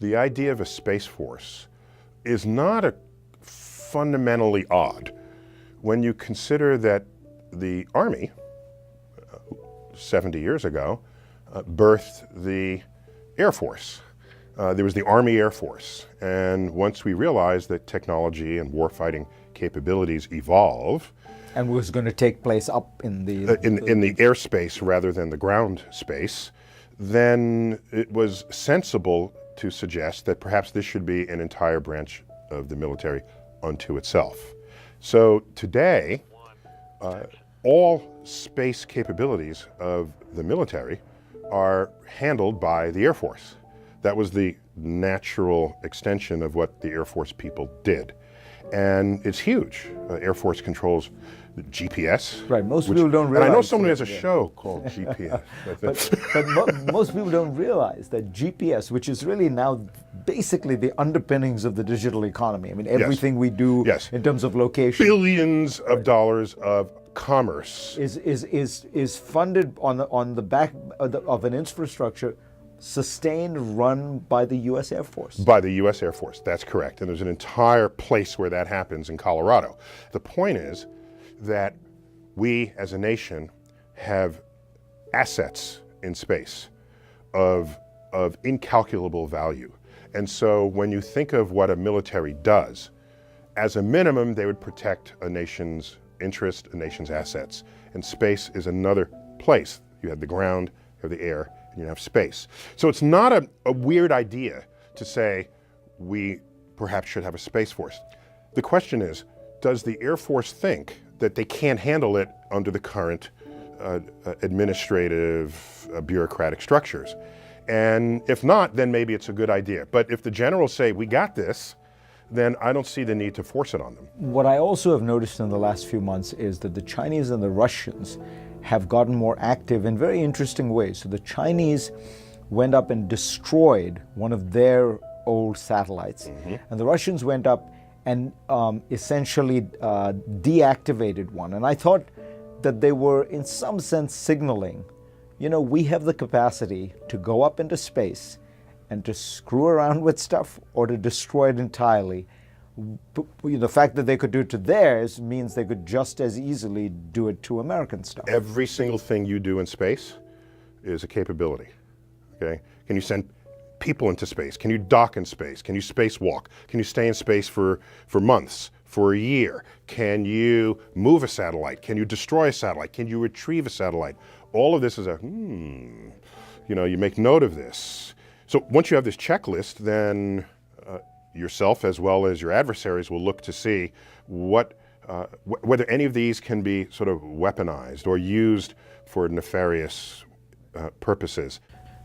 the idea of a space force is not fundamentally odd when you consider that the Army, 70 years ago, birthed the Air Force. There was the Army Air Force, and once we realized that technology and warfighting capabilities evolve, and was going to take place up in the airspace rather than the ground space, then it was sensible to suggest that perhaps this should be an entire branch of the military unto itself. So today, all space capabilities of the military are handled by the Air Force. That was the natural extension of what the Air Force people did. And it's huge. Air Force controls the GPS. Right, most people don't realize. And I know someone who has a show called GPS. but most people don't realize that GPS, which is really now basically the underpinnings of the digital economy. I mean, everything we do in terms of location. Billions of dollars of commerce is funded on the back of an infrastructure sustained, run by the U.S. Air Force. By the U.S. Air Force, that's correct. And there's an entire place where that happens in Colorado. The point is that we as a nation have assets in space of incalculable value. And so when you think of what a military does, as a minimum, they would protect a nation's interest, a nation's assets. And space is another place. You have the ground, you have the air, and you have space. So it's not a weird idea to say we perhaps should have a space force. The question is, does the Air Force think that they can't handle it under the current administrative, bureaucratic structures? And if not, then maybe it's a good idea. But if the generals say, we got this, then I don't see the need to force it on them. What I also have noticed in the last few months is that the Chinese and the Russians have gotten more active in very interesting ways. So the Chinese went up and destroyed one of their old satellites, and the Russians went up and essentially deactivated one. And I thought that they were in some sense signaling, you know, we have the capacity to go up into space and to screw around with stuff or to destroy it entirely. The fact that they could do it to theirs means they could just as easily do it to American stuff. Every single thing you do in space is a capability, okay? Can you send people into space? Can you dock in space? Can you spacewalk? Can you stay in space for months, for a year? Can you move a satellite? Can you destroy a satellite? Can you retrieve a satellite? All of this is you make note of this. So once you have this checklist, then yourself as well as your adversaries will look to see whether any of these can be sort of weaponized or used for nefarious purposes.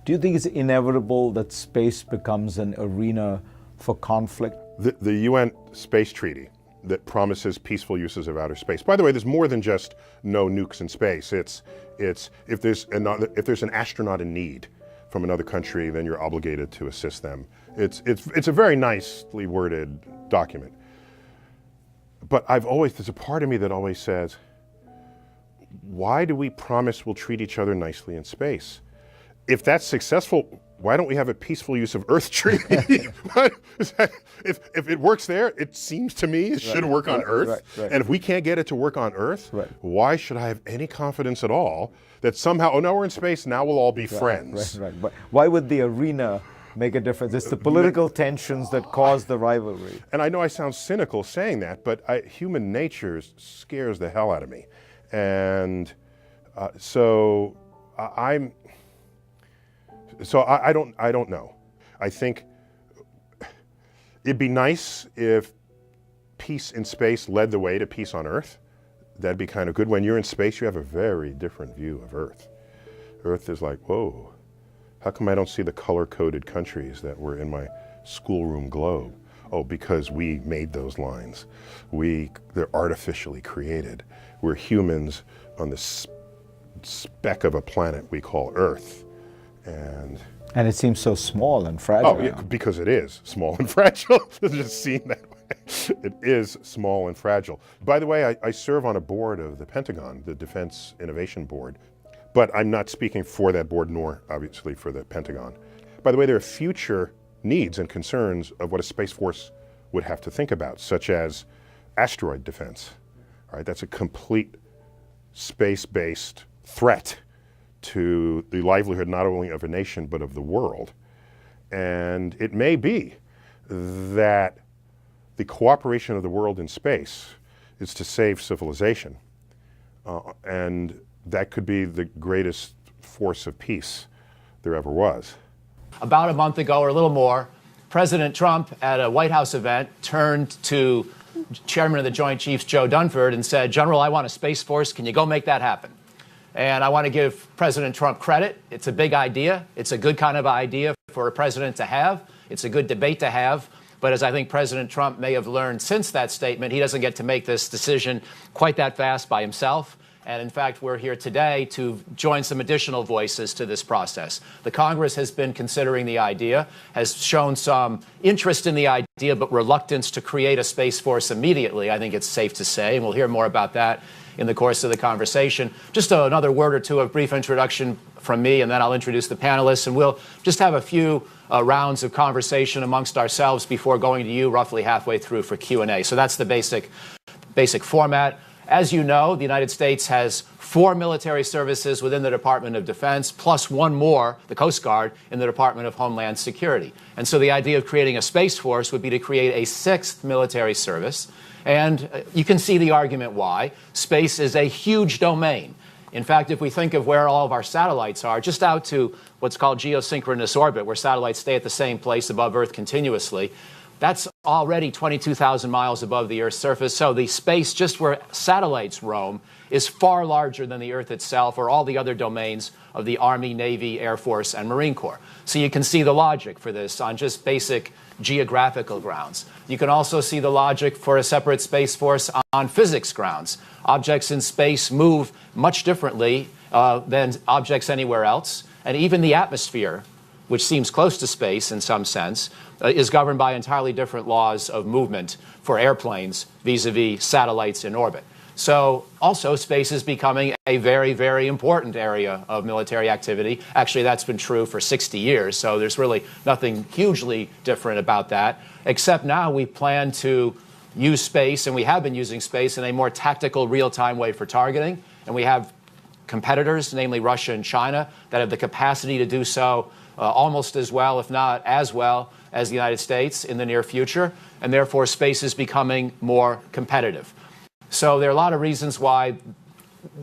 Do you think it's inevitable that space becomes an arena for conflict? The UN Space Treaty that promises peaceful uses of outer space. By the way, there's more than just no nukes in space. It's if there's an astronaut in need from another country, then you're obligated to assist them. It's a very nicely worded document. But there's a part of me that always says, why do we promise we'll treat each other nicely in space? If that's successful, why don't we have a peaceful use of Earth treaty? If it works there, it seems to me it should work on Earth. Right. And if we can't get it to work on Earth, why should I have any confidence at all that somehow, oh no, we're in space, now we'll all be friends? Right. But why would the arena make a difference? It's the political tensions that cause the rivalry. And I know I sound cynical saying that, but human nature scares the hell out of me. And so I don't know. I think it'd be nice if peace in space led the way to peace on Earth. That'd be kind of good. When you're in space, you have a very different view of Earth. Earth is like, whoa, how come I don't see the color-coded countries that were in my schoolroom globe? Oh, because we made those lines. They're artificially created. We're humans on this speck of a planet we call Earth. And it seems so small and fragile. Oh, yeah, because it is small and fragile. It's just seen that way. It is small and fragile. By the way, I serve on a board of the Pentagon, the Defense Innovation Board, but I'm not speaking for that board, nor obviously for the Pentagon. By the way, there are future needs and concerns of what a Space Force would have to think about, such as asteroid defense. Right? That's a complete space-based threat to the livelihood not only of a nation but of the world. And it may be that the cooperation of the world in space is to save civilization. And that could be the greatest force of peace there ever was. About a month ago or a little more, President Trump at a White House event turned to Chairman of the Joint Chiefs, Joe Dunford, and said, "General, I want a Space Force. Can you go make that happen?" And I want to give President Trump credit. It's a big idea. It's a good kind of idea for a president to have. It's a good debate to have. But as I think President Trump may have learned since that statement, he doesn't get to make this decision quite that fast by himself. And in fact, we're here today to join some additional voices to this process. The Congress has been considering the idea, has shown some interest in the idea, but reluctance to create a Space Force immediately, I think it's safe to say. And we'll hear more about that in the course of the conversation. Just another word or two of brief introduction from me, and then I'll introduce the panelists. And we'll just have a few rounds of conversation amongst ourselves before going to you roughly halfway through for Q&A. So that's the basic format. As you know, the United States has 4 military services within the Department of Defense, plus one more, the Coast Guard, in the Department of Homeland Security. And so the idea of creating a Space Force would be to create a 6th military service. And you can see the argument why. Space is a huge domain. In fact, if we think of where all of our satellites are, just out to what's called geosynchronous orbit, where satellites stay at the same place above Earth continuously, that's already 22,000 miles above the Earth's surface. So the space just where satellites roam is far larger than the Earth itself or all the other domains of the Army, Navy, Air Force, and Marine Corps. So you can see the logic for this on just basic geographical grounds. You can also see the logic for a separate Space Force on physics grounds. Objects in space move much differently than objects anywhere else. And even the atmosphere, which seems close to space in some sense, is governed by entirely different laws of movement for airplanes vis-a-vis satellites in orbit. So also space is becoming a very, very important area of military activity. Actually, that's been true for 60 years, so there's really nothing hugely different about that, except now we plan to use space, and we have been using space in a more tactical, real-time way for targeting, and we have competitors, namely Russia and China, that have the capacity to do so almost as well, if not as well, as the United States in the near future, and therefore space is becoming more competitive. So there are a lot of reasons why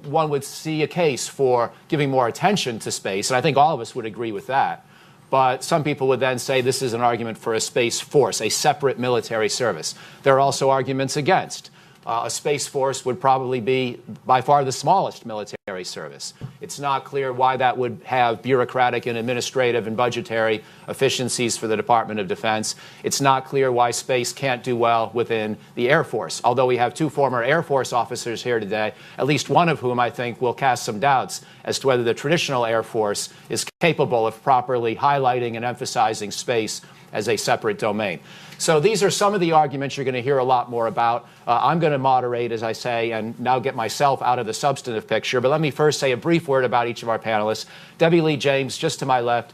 one would see a case for giving more attention to space, and I think all of us would agree with that. But some people would then say this is an argument for a Space Force, a separate military service. There are also arguments against. A Space Force would probably be by far the smallest military service. It's not clear why that would have bureaucratic and administrative and budgetary efficiencies for the Department of Defense. It's not clear why space can't do well within the Air Force. Although we have 2 former Air Force officers here today, at least one of whom I think will cast some doubts as to whether the traditional Air Force is capable of properly highlighting and emphasizing space as a separate domain. So these are some of the arguments you're going to hear a lot more about. I'm going to moderate, as I say, and now get myself out of the substantive picture. But let me first say a brief word about each of our panelists. Debbie Lee James, just to my left,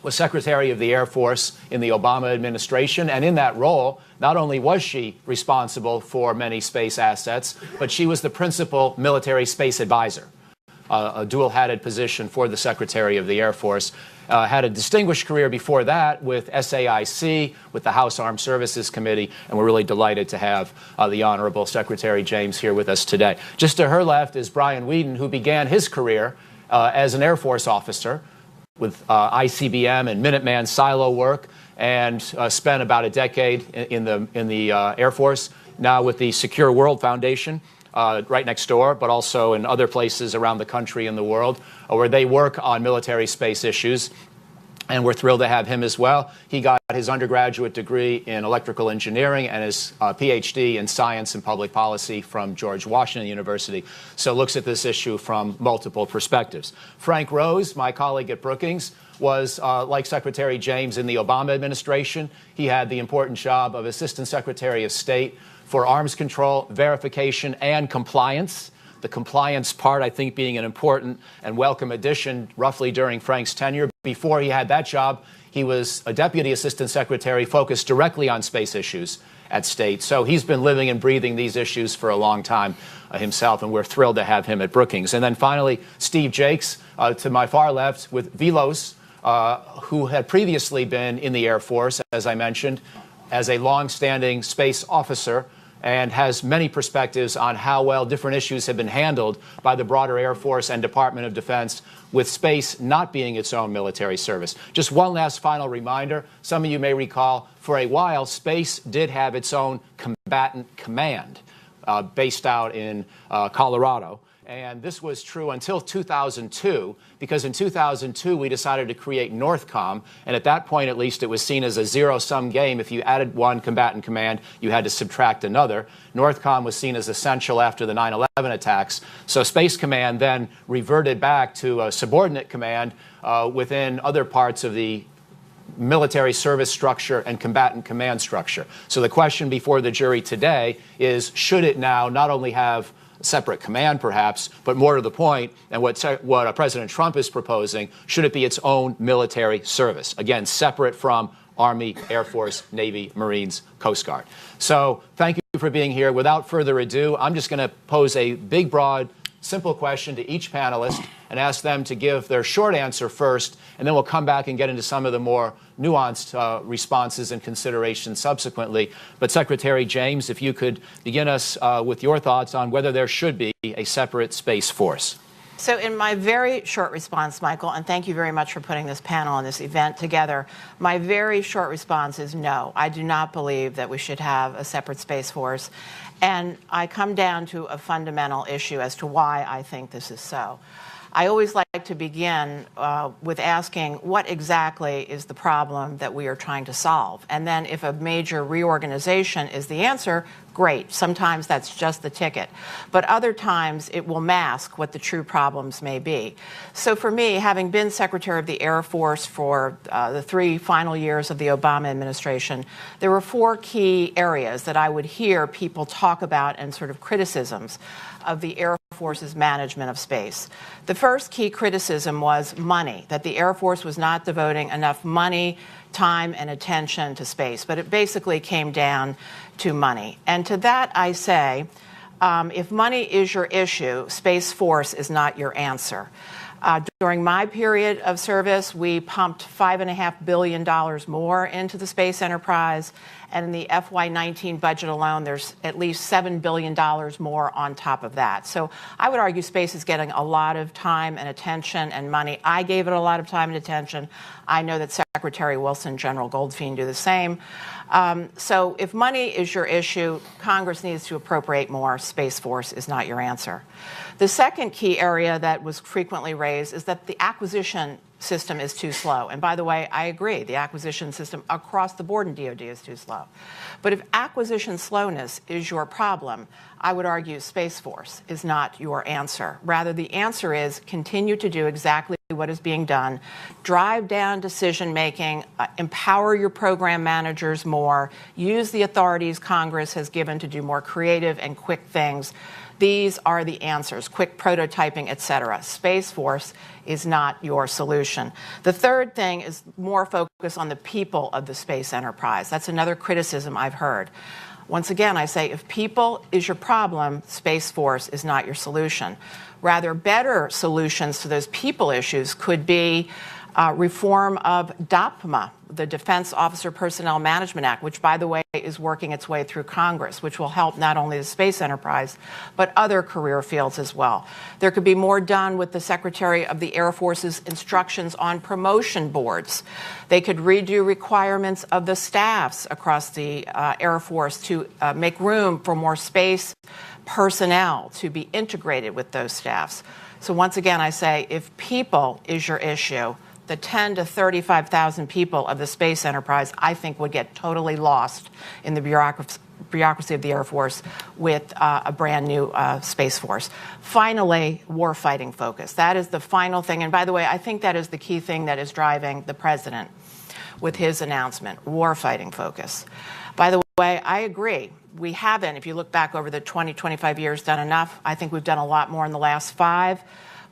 was Secretary of the Air Force in the Obama administration. And in that role, not only was she responsible for many space assets, but she was the principal military space advisor, a dual-hatted position for the Secretary of the Air Force. Had a distinguished career before that with SAIC, with the House Armed Services Committee, and we're really delighted to have the Honorable Secretary James here with us today. Just to her left is Brian Whedon, who began his career as an Air Force officer with ICBM and Minuteman silo work, and spent about a decade in the Air Force, now with the Secure World Foundation. Right next door, but also in other places around the country and the world, where they work on military space issues. And we're thrilled to have him as well. He got his undergraduate degree in electrical engineering and his PhD in science and public policy from George Washington University. So looks at this issue from multiple perspectives. Frank Rose, my colleague at Brookings, was, like Secretary James in the Obama administration, he had the important job of Assistant Secretary of State for Arms Control, Verification, and Compliance. The compliance part, I think, being an important and welcome addition roughly during Frank's tenure. Before he had that job, he was a deputy assistant secretary focused directly on space issues at State. So he's been living and breathing these issues for a long time himself, and we're thrilled to have him at Brookings. And then finally, Steve Jakes, to my far left, with Velos, who had previously been in the Air Force, as I mentioned, as a long-standing space officer, and has many perspectives on how well different issues have been handled by the broader Air Force and Department of Defense, with space not being its own military service. Just one last final reminder. Some of you may recall, for a while, space did have its own combatant command based out in Colorado. And this was true until 2002, because in 2002 we decided to create NORTHCOM, and at that point at least it was seen as a zero-sum game. If you added one combatant command, you had to subtract another. NORTHCOM was seen as essential after the 9/11 attacks, so Space Command then reverted back to a subordinate command within other parts of the military service structure and combatant command structure. So the question before the jury today is, should it now not only have separate command, perhaps, but more to the point, and what President Trump is proposing, should it be its own military service? Again, separate from Army, Air Force, Navy, Marines, Coast Guard. So thank you for being here. Without further ado, I'm just going to pose a big, broad, simple question to each panelist and ask them to give their short answer first, and then we'll come back and get into some of the more nuanced responses and considerations subsequently. But Secretary James, if you could begin us with your thoughts on whether there should be a separate Space Force. So in my very short response, Michael, and thank you very much for putting this panel and this event together, my very short response is no. I do not believe that we should have a separate Space Force. And I come down to a fundamental issue as to why I think this is so. I always like to begin with asking what exactly is the problem that we are trying to solve. And then if a major reorganization is the answer, great. Sometimes that's just the ticket. But other times it will mask what the true problems may be. So for me, having been Secretary of the Air Force for the 3 final years of the Obama administration, there were 4 key areas that I would hear people talk about and sort of criticisms of the Air Force's management of space. The first key criticism was money, that the Air Force was not devoting enough money, time, and attention to space. But it basically came down to money. And to that I say, if money is your issue, Space Force is not your answer. During my period of service, we pumped $5.5 billion more into the space enterprise, and in the FY19 budget alone, there's at least $7 billion more on top of that. So I would argue space is getting a lot of time and attention and money. I gave it a lot of time and attention. I know that Secretary Wilson, General Goldfein do the same. So if money is your issue, Congress needs to appropriate more. Space Force is not your answer. The second key area that was frequently raised is that the acquisition system is too slow. And by the way, I agree, the acquisition system across the board in DoD is too slow. But if acquisition slowness is your problem, I would argue Space Force is not your answer. Rather, the answer is continue to do exactly what is being done, drive down decision-making, empower your program managers more, use the authorities Congress has given to do more creative and quick things. These are the answers, quick prototyping, et cetera. Space Force is not your solution. The third thing is more focus on the people of the space enterprise. That's another criticism I've heard. Once again, I say if people is your problem, Space Force is not your solution. Rather, better solutions to those people issues could be reform of DOPMA, the Defense Officer Personnel Management Act, which, by the way, is working its way through Congress, which will help not only the space enterprise, but other career fields as well. There could be more done with the Secretary of the Air Force's instructions on promotion boards. They could redo requirements of the staffs across the Air Force to make room for more space personnel to be integrated with those staffs. So once again, I say, if people is your issue, the 10 to 35,000 people of the space enterprise, I think, would get totally lost in the bureaucracy of the Air Force with a brand new Space Force. Finally, warfighting focus. That is the final thing. And by the way, I think that is the key thing that is driving the president with his announcement, warfighting focus. By the way, I agree. We haven't, if you look back over the 20, 25 years, done enough. I think we've done a lot more in the last 5.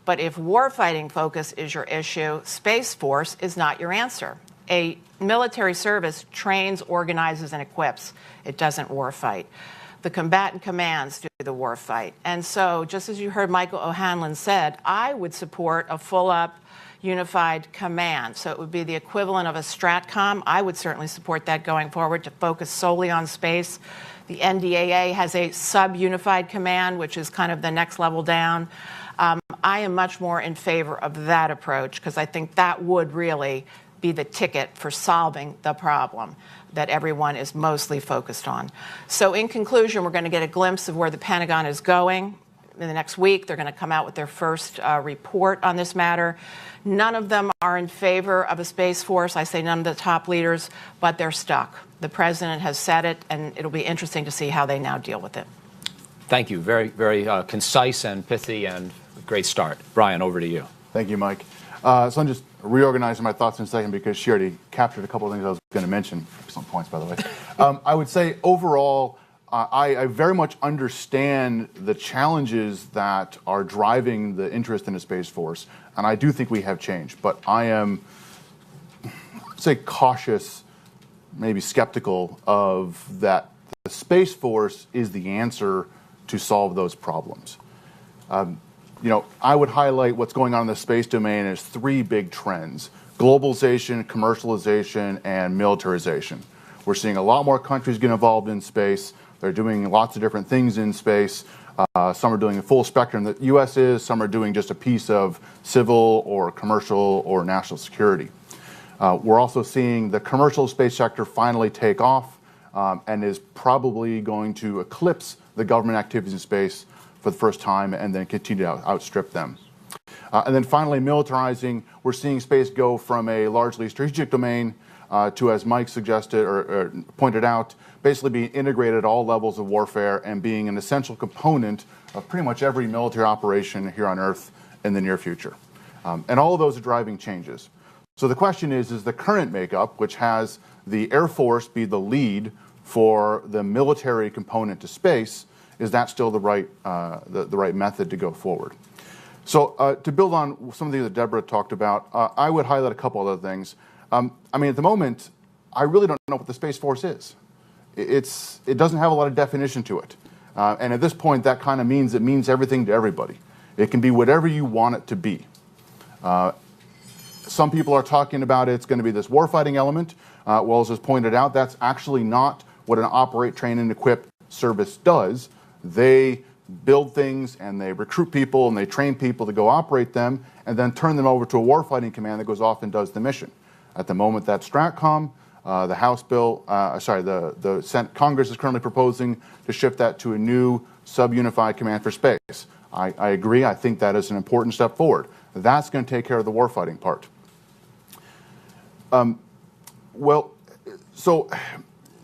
But if warfighting focus is your issue, Space Force is not your answer. A military service trains, organizes, and equips. It doesn't warfight. The combatant commands do the warfight. And so, just as you heard Michael O'Hanlon said, I would support a full-up unified command. So it would be the equivalent of a STRATCOM. I would certainly support that going forward to focus solely on space. The NDAA has a sub-unified command, which is kind of the next level down. I am much more in favor of that approach because I think that would really be the ticket for solving the problem that everyone is mostly focused on. So in conclusion, we're going to get a glimpse of where the Pentagon is going. In the next week, they're going to come out with their first report on this matter. None of them are in favor of a Space Force. I say none of the top leaders, but they're stuck. The president has said it, and it'll be interesting to see how they now deal with it. Thank you. Very, very concise and pithy and great start. Brian, over to you. Thank you, Mike. So I'm just reorganizing my thoughts in a second because she already captured a couple of things I was going to mention. Excellent points, by the way. I would say overall, I very much understand the challenges that are driving the interest in the Space Force, and I do think we have changed. But I am, say, cautious, maybe skeptical of that the Space Force is the answer to solve those problems. I would highlight what's going on in the space domain as 3 big trends: globalization, commercialization, and militarization. We're seeing a lot more countries get involved in space. They're doing lots of different things in space. Some are doing a full spectrum that the U.S. is. Some are doing just a piece of civil or commercial or national security. We're also seeing the commercial space sector finally take off and is probably going to eclipse the government activities in space for the first time and then continue to outstrip them. And then finally, militarizing. We're seeing space go from a largely strategic domain to, as Mike suggested or pointed out, basically being integrated at all levels of warfare and being an essential component of pretty much every military operation here on Earth in the near future. And all of those are driving changes. So the question is the current makeup, which has the Air Force be the lead for the military component to space, is that still the right method to go forward? So to build on some of the things that Deborah talked about, I would highlight a couple other things. At the moment, I really don't know what the Space Force is. It doesn't have a lot of definition to it. And at this point, that kind of means it means everything to everybody. It can be whatever you want it to be. Some people are talking about it's going to be this warfighting element. Well, as was pointed out, that's actually not what an operate, train, and equip service does. They build things, and they recruit people, and they train people to go operate them, and then turn them over to a warfighting command that goes off and does the mission. At the moment, that's STRATCOM. The House bill, the Senate Congress is currently proposing to shift that to a new sub-unified command for space. I agree. I think that is an important step forward. That's going to take care of the warfighting part. So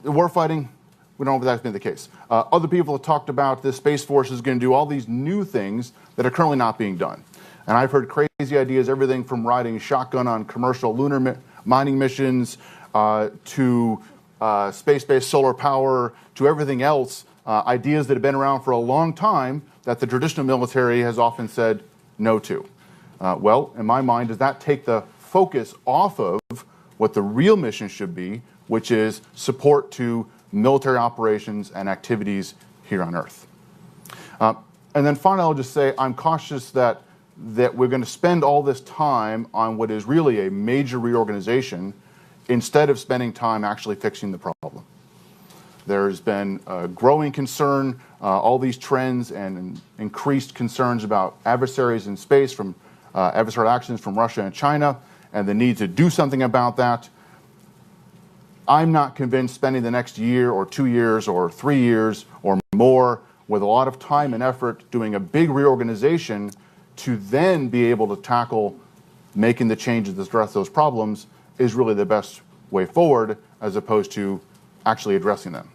the warfighting, we don't know if that's been the case. Other people have talked about this Space Force is going to do all these new things that are currently not being done. And I've heard crazy ideas, everything from riding shotgun on commercial lunar mining missions to space-based solar power to everything else, ideas that have been around for a long time that the traditional military has often said no to. Well, in my mind, does that take the focus off of what the real mission should be, which is support to military operations and activities here on Earth? And then finally, I'll just say I'm cautious that we're going to spend all this time on what is really a major reorganization instead of spending time actually fixing the problem. There's been a growing concern, all these trends and increased concerns about adversaries in space from adversarial actions from Russia and China and the need to do something about that. I'm not convinced spending the next year or 2 years or 3 years or more with a lot of time and effort doing a big reorganization to then be able to tackle making the changes that address those problems is really the best way forward as opposed to actually addressing them.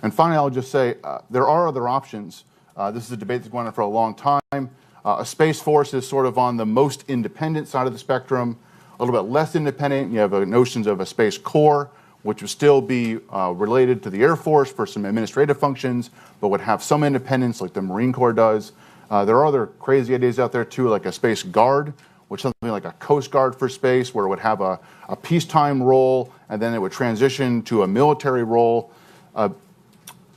And finally, I'll just say there are other options. This is a debate that's going on for a long time. A Space Force is sort of on the most independent side of the spectrum. A little bit less independent, you have notions of a Space Corps, which would still be related to the Air Force for some administrative functions, but would have some independence like the Marine Corps does. There are other crazy ideas out there too, like a Space Guard, which is something like a Coast Guard for space, where it would have a peacetime role, and then it would transition to a military role.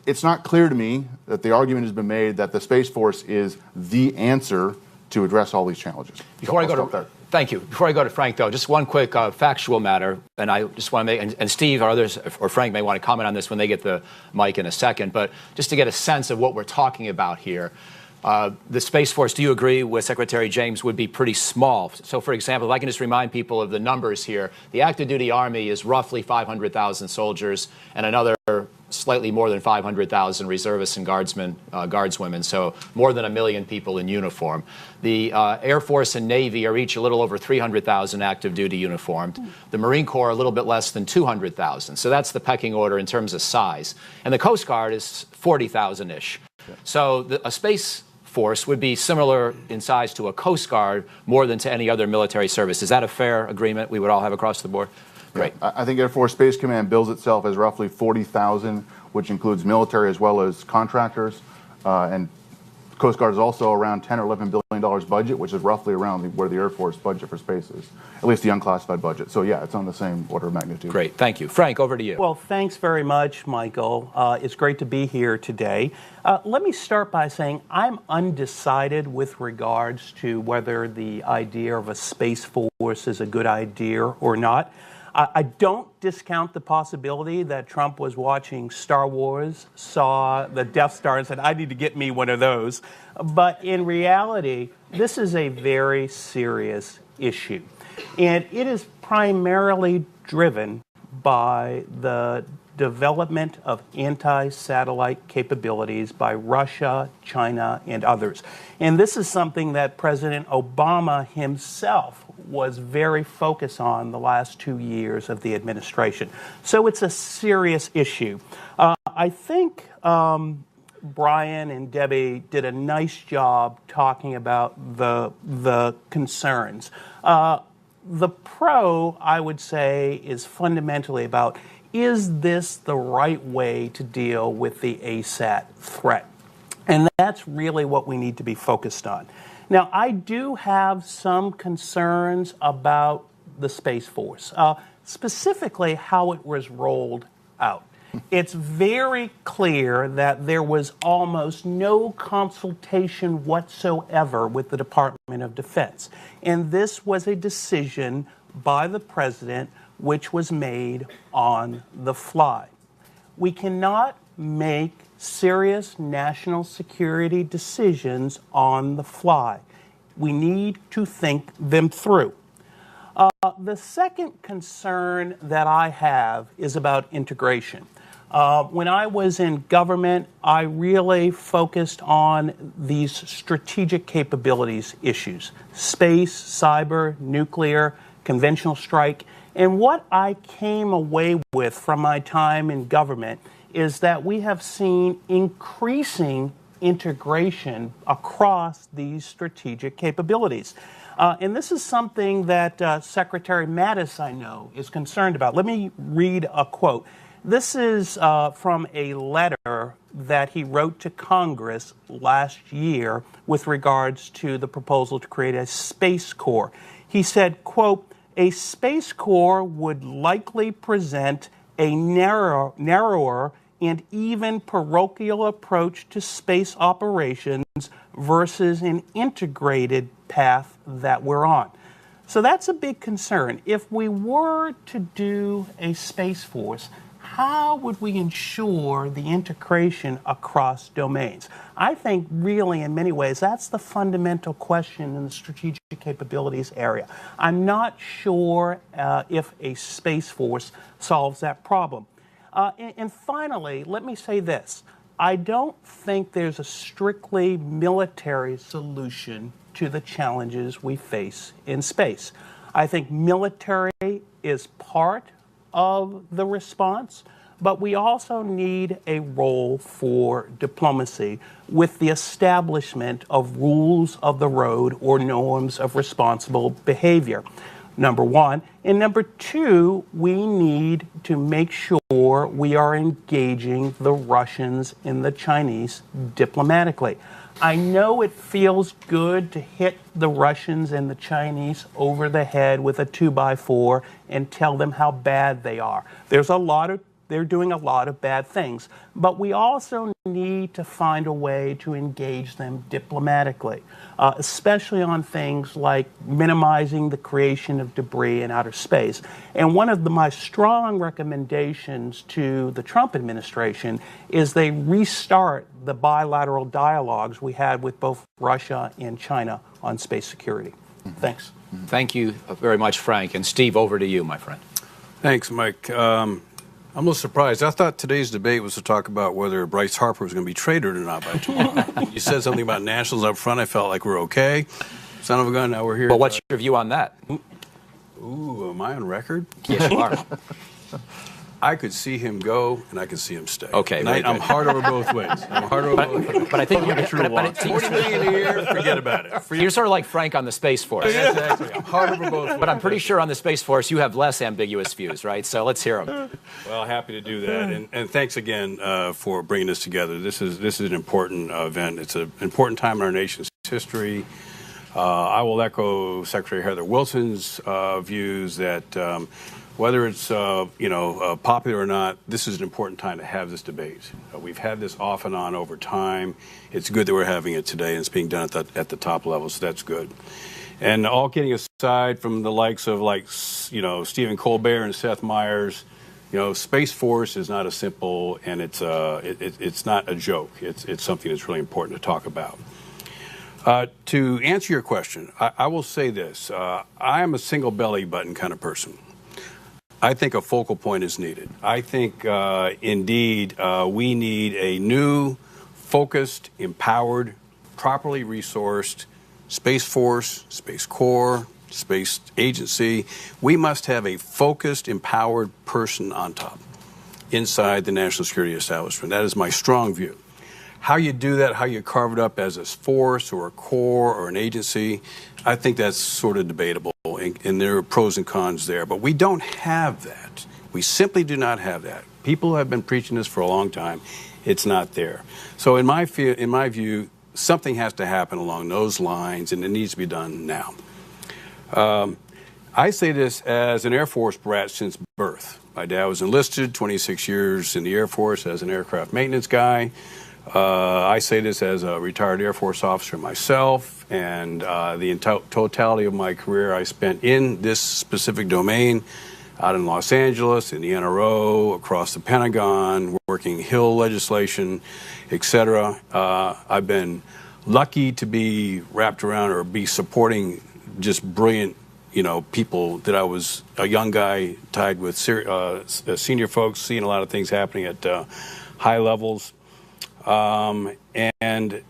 It's not clear to me that the argument has been made that the Space Force is the answer to address all these challenges. Thank you. Before I go to Frank, though, just one quick factual matter, and I just want to make, and Steve or others, or Frank may want to comment on this when they get the mic in a second, but just to get a sense of what we're talking about here. The Space Force, do you agree with Secretary James, would be pretty small? So, for example, if I can just remind people of the numbers here, the active duty Army is roughly 500,000 soldiers and another slightly more than 500,000 reservists and guardswomen, so more than 1 million people in uniform. The Air Force and Navy are each a little over 300,000 active duty uniformed. The Marine Corps a little bit less than 200,000. So that's the pecking order in terms of size. And the Coast Guard is 40,000-ish. So a Space Force would be similar in size to a Coast Guard more than to any other military service. Is that a fair agreement we would all have across the board? Great. I think Air Force Space Command bills itself as roughly 40,000, which includes military as well as contractors. And Coast Guard is also around $10 or $11 billion budget, which is roughly around where the Air Force budget for space is, at least the unclassified budget. So yeah, it's on the same order of magnitude. Great, thank you. Frank, over to you. Well, thanks very much, Michael. It's great to be here today. Let me start by saying I'm undecided with regards to whether the idea of a Space Force is a good idea or not. I don't discount the possibility that Trump was watching Star Wars, saw the Death Star, and said, I need to get me one of those. But in reality, this is a very serious issue. And it is primarily driven by the development of anti-satellite capabilities by Russia, China, and others. And this is something that President Obama himself was very focused on the last 2 years of the administration. So it's a serious issue. I think Brian and Debbie did a nice job talking about the concerns. The pro, I would say, is fundamentally about, is this the right way to deal with the ASAT threat? And that's really what we need to be focused on. Now, I do have some concerns about the Space Force, specifically how it was rolled out. It's very clear that there was almost no consultation whatsoever with the Department of Defense. And this was a decision by the president which was made on the fly. We cannot make serious national security decisions on the fly. We need to think them through. The second concern that I have is about integration. When I was in government, I really focused on these strategic capabilities issues: space, cyber, nuclear, conventional strike. And what I came away with from my time in government is that we have seen increasing integration across these strategic capabilities. And this is something that Secretary Mattis, I know, is concerned about. Let me read a quote. This is from a letter that he wrote to Congress last year with regards to the proposal to create a Space Corps. He said, quote, "A Space Corps would likely present a narrower and even parochial approach to space operations versus an integrated path that we're on." So that's a big concern. If we were to do a Space Force, how would we ensure the integration across domains? I think really in many ways that's the fundamental question in the strategic capabilities area. I'm not sure if a Space Force solves that problem. And finally, let me say this. I don't think there's a strictly military solution to the challenges we face in space. I think military is part of the response, but we also need a role for diplomacy with the establishment of rules of the road or norms of responsible behavior. number one. And number two, we need to make sure we are engaging the Russians and the Chinese diplomatically. I know it feels good to hit the Russians and the Chinese over the head with a 2x4 and tell them how bad they are. They're doing a lot of bad things, but we also need to find a way to engage them diplomatically, especially on things like minimizing the creation of debris in outer space. And one of my strong recommendations to the Trump administration is they restart the bilateral dialogues we had with both Russia and China on space security. Thanks. Thank you very much, Frank. And Steve, over to you, my friend. Thanks, Mike. I'm a little surprised. I thought today's debate was to talk about whether Bryce Harper was going to be traded or not by tomorrow. You said something about nationals up front. I felt like we're okay. Son of a gun, now we're here. Well, what's your view on that? Ooh, am I on record? Yes, you are. I could see him go, and I could see him stay. Okay, And very I'm good. hard over both ways. I'm hard over both ways. But I think you're $40 million a year, forget about it. you're sort of like Frank on the Space Force. Exactly. I'm hard over both ways. But I'm pretty sure on the Space Force you have less ambiguous views, right? So let's hear them. Well, happy to do that, and thanks again for bringing this together. This is an important event. It's an important time in our nation's history. I will echo Secretary Heather Wilson's views that whether it's popular or not, this is an important time to have this debate. We've had this off and on over time. It's good that we're having it today, and it's being done at the top level, so that's good. And all kidding aside from the likes of Stephen Colbert and Seth Meyers, Space Force is not a simple, and it's not a joke. It's something that's really important to talk about. To answer your question, I will say this. I am a single belly button kind of person. I think a focal point is needed. I think, indeed, we need a new, focused, empowered, properly resourced Space Force, Space Corps, Space Agency. We must have a focused, empowered person on top inside the national security establishment. That is my strong view. How you do that, how you carve it up as a force or a corps or an agency, I think that's sort of debatable, and there are pros and cons there. But we don't have that. We simply do not have that. People have been preaching this for a long time. It's not there. So in my view, something has to happen along those lines, and it needs to be done now. I say this as an Air Force brat since birth. My dad was enlisted, 26 years in the Air Force as an aircraft maintenance guy. I say this as a retired Air Force officer myself, and the totality of my career I spent in this specific domain, out in Los Angeles, in the NRO, across the Pentagon, working Hill legislation, etc. I've been lucky to be wrapped around or be supporting just brilliant, people that I was a young guy tied with senior folks, seeing a lot of things happening at high levels. And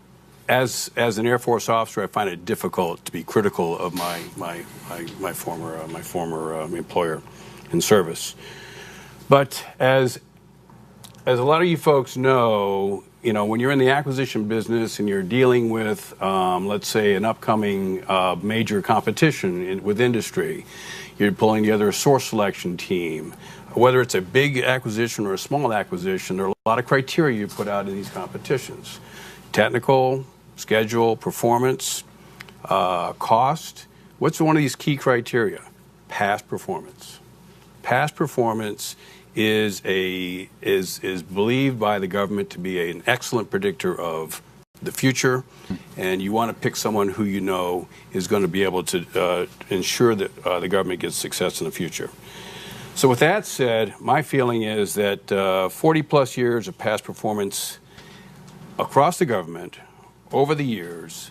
as an Air Force officer, I find it difficult to be critical of my former employer in service. But as a lot of you folks know, when you're in the acquisition business and you're dealing with, let's say, an upcoming major competition with industry, you're pulling together a source selection team. Whether it's a big acquisition or a small acquisition, there are a lot of criteria you put out in these competitions. Technical, schedule, performance, cost. What's one of these key criteria? Past performance. Past performance is believed by the government to be an excellent predictor of the future, and you want to pick someone who you know is going to be able to ensure that the government gets success in the future. So with that said, my feeling is that 40-plus years of past performance across the government over the years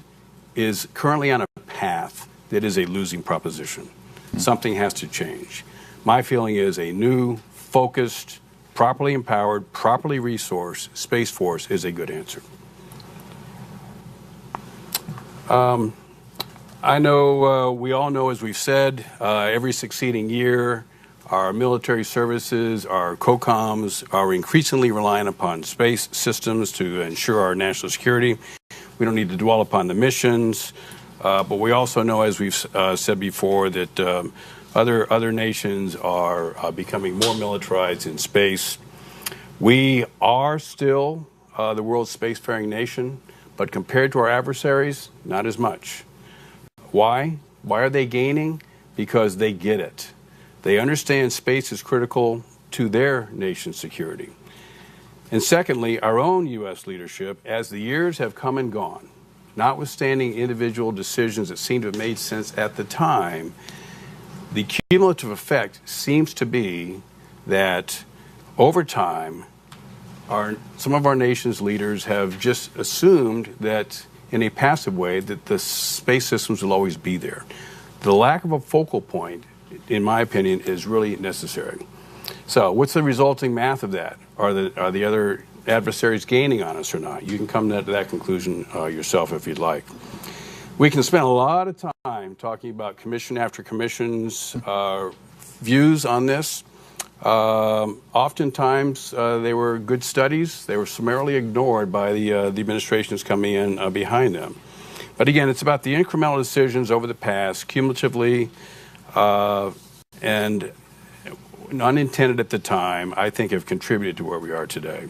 is currently on a path that is a losing proposition. Something has to change. My feeling is a new, focused, properly empowered, properly resourced Space Force is a good answer. I know we all know, as we've said, every succeeding year, our military services, our COCOMs are increasingly reliant upon space systems to ensure our national security. We don't need to dwell upon the missions, but we also know, as we've said before, that Other nations are becoming more militarized in space. We are still the world's spacefaring nation, but compared to our adversaries, not as much. Why? Why are they gaining? Because they get it. They understand space is critical to their nation's security. And secondly, our own U.S. leadership, as the years have come and gone, notwithstanding individual decisions that seem to have made sense at the time, the cumulative effect seems to be that over time, some of our nation's leaders have just assumed that in a passive way that the space systems will always be there. The lack of a focal point, in my opinion, is really necessary. So what's the resulting math of that? Are the other adversaries gaining on us or not? You can come to that conclusion yourself if you'd like. We can spend a lot of time talking about commission after commission's views on this. Oftentimes, they were good studies. They were summarily ignored by the administrations coming in behind them. But again, it's about the incremental decisions over the past, cumulatively, and unintended at the time, I think have contributed to where we are today.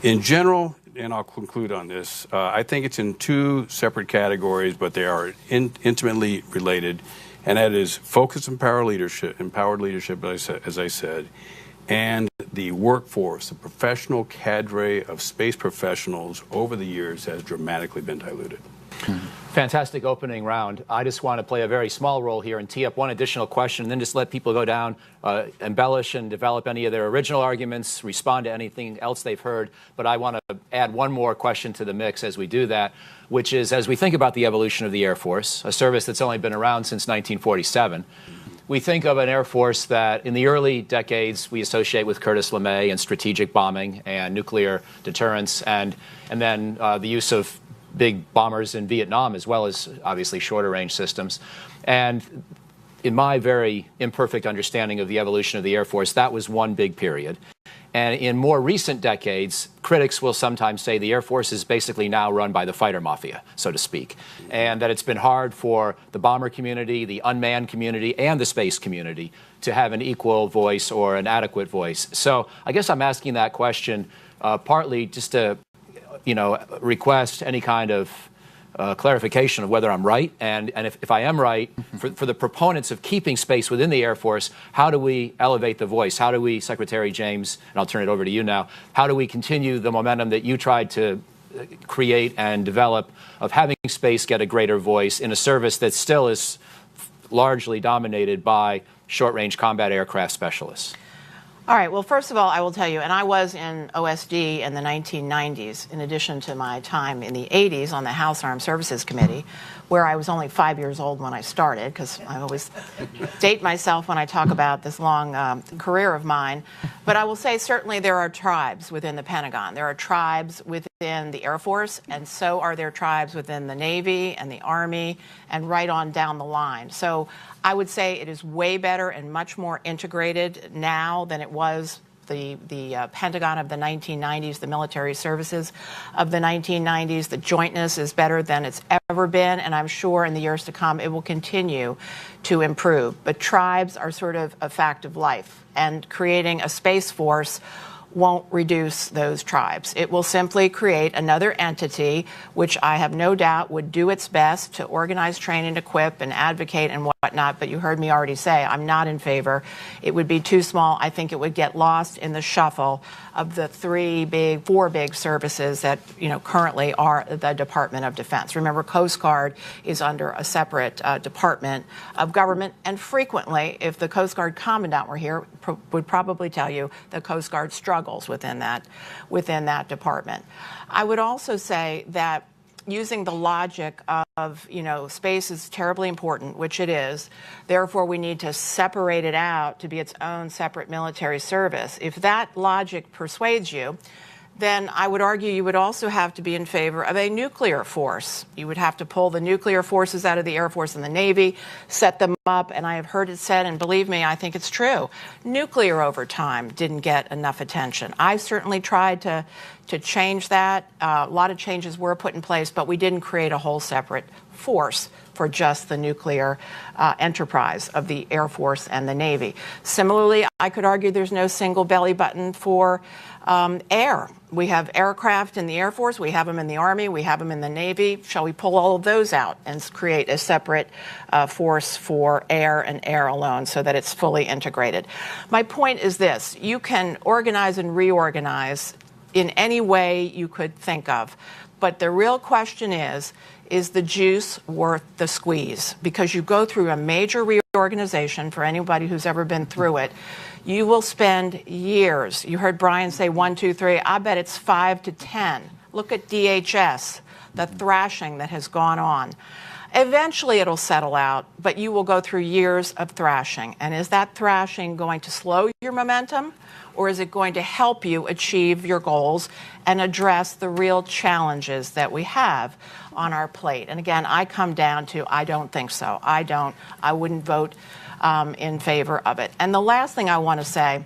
In general, and I'll conclude on this, I think it's in two separate categories, but they are intimately related, and that is focus and empowered leadership, as I said, and the workforce, the professional cadre of space professionals over the years has dramatically been diluted. Fantastic opening round. I just want to play a very small role here and tee up one additional question and then just let people go down, embellish and develop any of their original arguments, respond to anything else they've heard. But I want to add one more question to the mix as we do that, which is as we think about the evolution of the Air Force, a service that's only been around since 1947, we think of an Air Force that in the early decades we associate with Curtis LeMay and strategic bombing and nuclear deterrence and then the use of big bombers in Vietnam, as well as obviously shorter range systems. And in my very imperfect understanding of the evolution of the Air Force, that was one big period. And in more recent decades, critics will sometimes say the Air Force is basically now run by the fighter mafia, so to speak, and that it's been hard for the bomber community, the unmanned community, and the space community to have an equal voice or an adequate voice. So I guess I'm asking that question partly just to request any kind of clarification of whether I'm right, and if I am right, for the proponents of keeping space within the Air Force, how do we elevate the voice? How do we, Secretary James, and I'll turn it over to you now, how do we continue the momentum that you tried to create and develop of having space get a greater voice in a service that still is largely dominated by short-range combat aircraft specialists? All right. Well, first of all, I will tell you, and I was in OSD in the 1990s, in addition to my time in the 80s on the House Armed Services Committee, where I was only 5 years old when I started, because I always date myself when I talk about this long career of mine. But I will say certainly there are tribes within the Pentagon. There are tribes within the Air Force, and so are there tribes within the Navy and the Army, and right on down the line. So I would say it is way better and much more integrated now than it was the Pentagon of the 1990s, the military services of the 1990s. The jointness is better than it's ever been, and I'm sure in the years to come it will continue to improve. But tribes are sort of a fact of life, and creating a Space Force won't reduce those tribes. It will simply create another entity, which I have no doubt would do its best to organize, train, and equip and advocate and whatnot. But you heard me already say I'm not in favor. It would be too small. I think it would get lost in the shuffle of the four big services that currently are the Department of Defense. Remember, Coast Guard is under a separate department of government, and frequently, if the Coast Guard Commandant were here, would probably tell you the Coast Guard struggles within that department. I would also say that using the logic of, space is terribly important, which it is. Therefore, we need to separate it out to be its own separate military service. If that logic persuades you, then I would argue you would also have to be in favor of a nuclear force. You would have to pull the nuclear forces out of the Air Force and the Navy, set them up, and I have heard it said, and believe me, I think it's true, nuclear over time didn't get enough attention. I certainly tried to change that. A lot of changes were put in place, but we didn't create a whole separate force for just the nuclear enterprise of the Air Force and the Navy. Similarly, I could argue there's no single belly button for air. We have aircraft in the Air Force, we have them in the Army, we have them in the Navy. Shall we pull all of those out and create a separate force for air and air alone so that it's fully integrated? My point is this: you can organize and reorganize in any way you could think of. But the real question is the juice worth the squeeze? Because you go through a major reorganization, for anybody who's ever been through it, you will spend years. You heard Brian say 1, 2, 3. I bet it's 5 to 10. Look at DHS, the thrashing that has gone on. Eventually it'll settle out, but you will go through years of thrashing. And is that thrashing going to slow your momentum, or is it going to help you achieve your goals and address the real challenges that we have on our plate? And again, I come down to I don't think so. I wouldn't vote in favor of it. And the last thing I want to say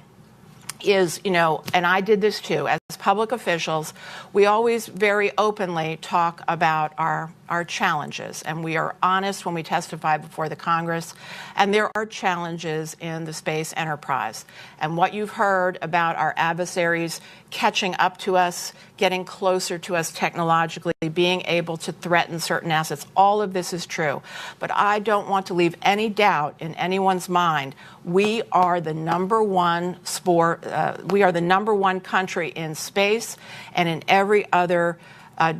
is, and I did this too, as public officials, we always very openly talk about our challenges, and we are honest when we testify before the Congress, and there are challenges in the space enterprise. And what you've heard about our adversaries catching up to us, getting closer to us technologically, being able to threaten certain assets, all of this is true. But I don't want to leave any doubt in anyone's mind. We are the number one country in space and in every other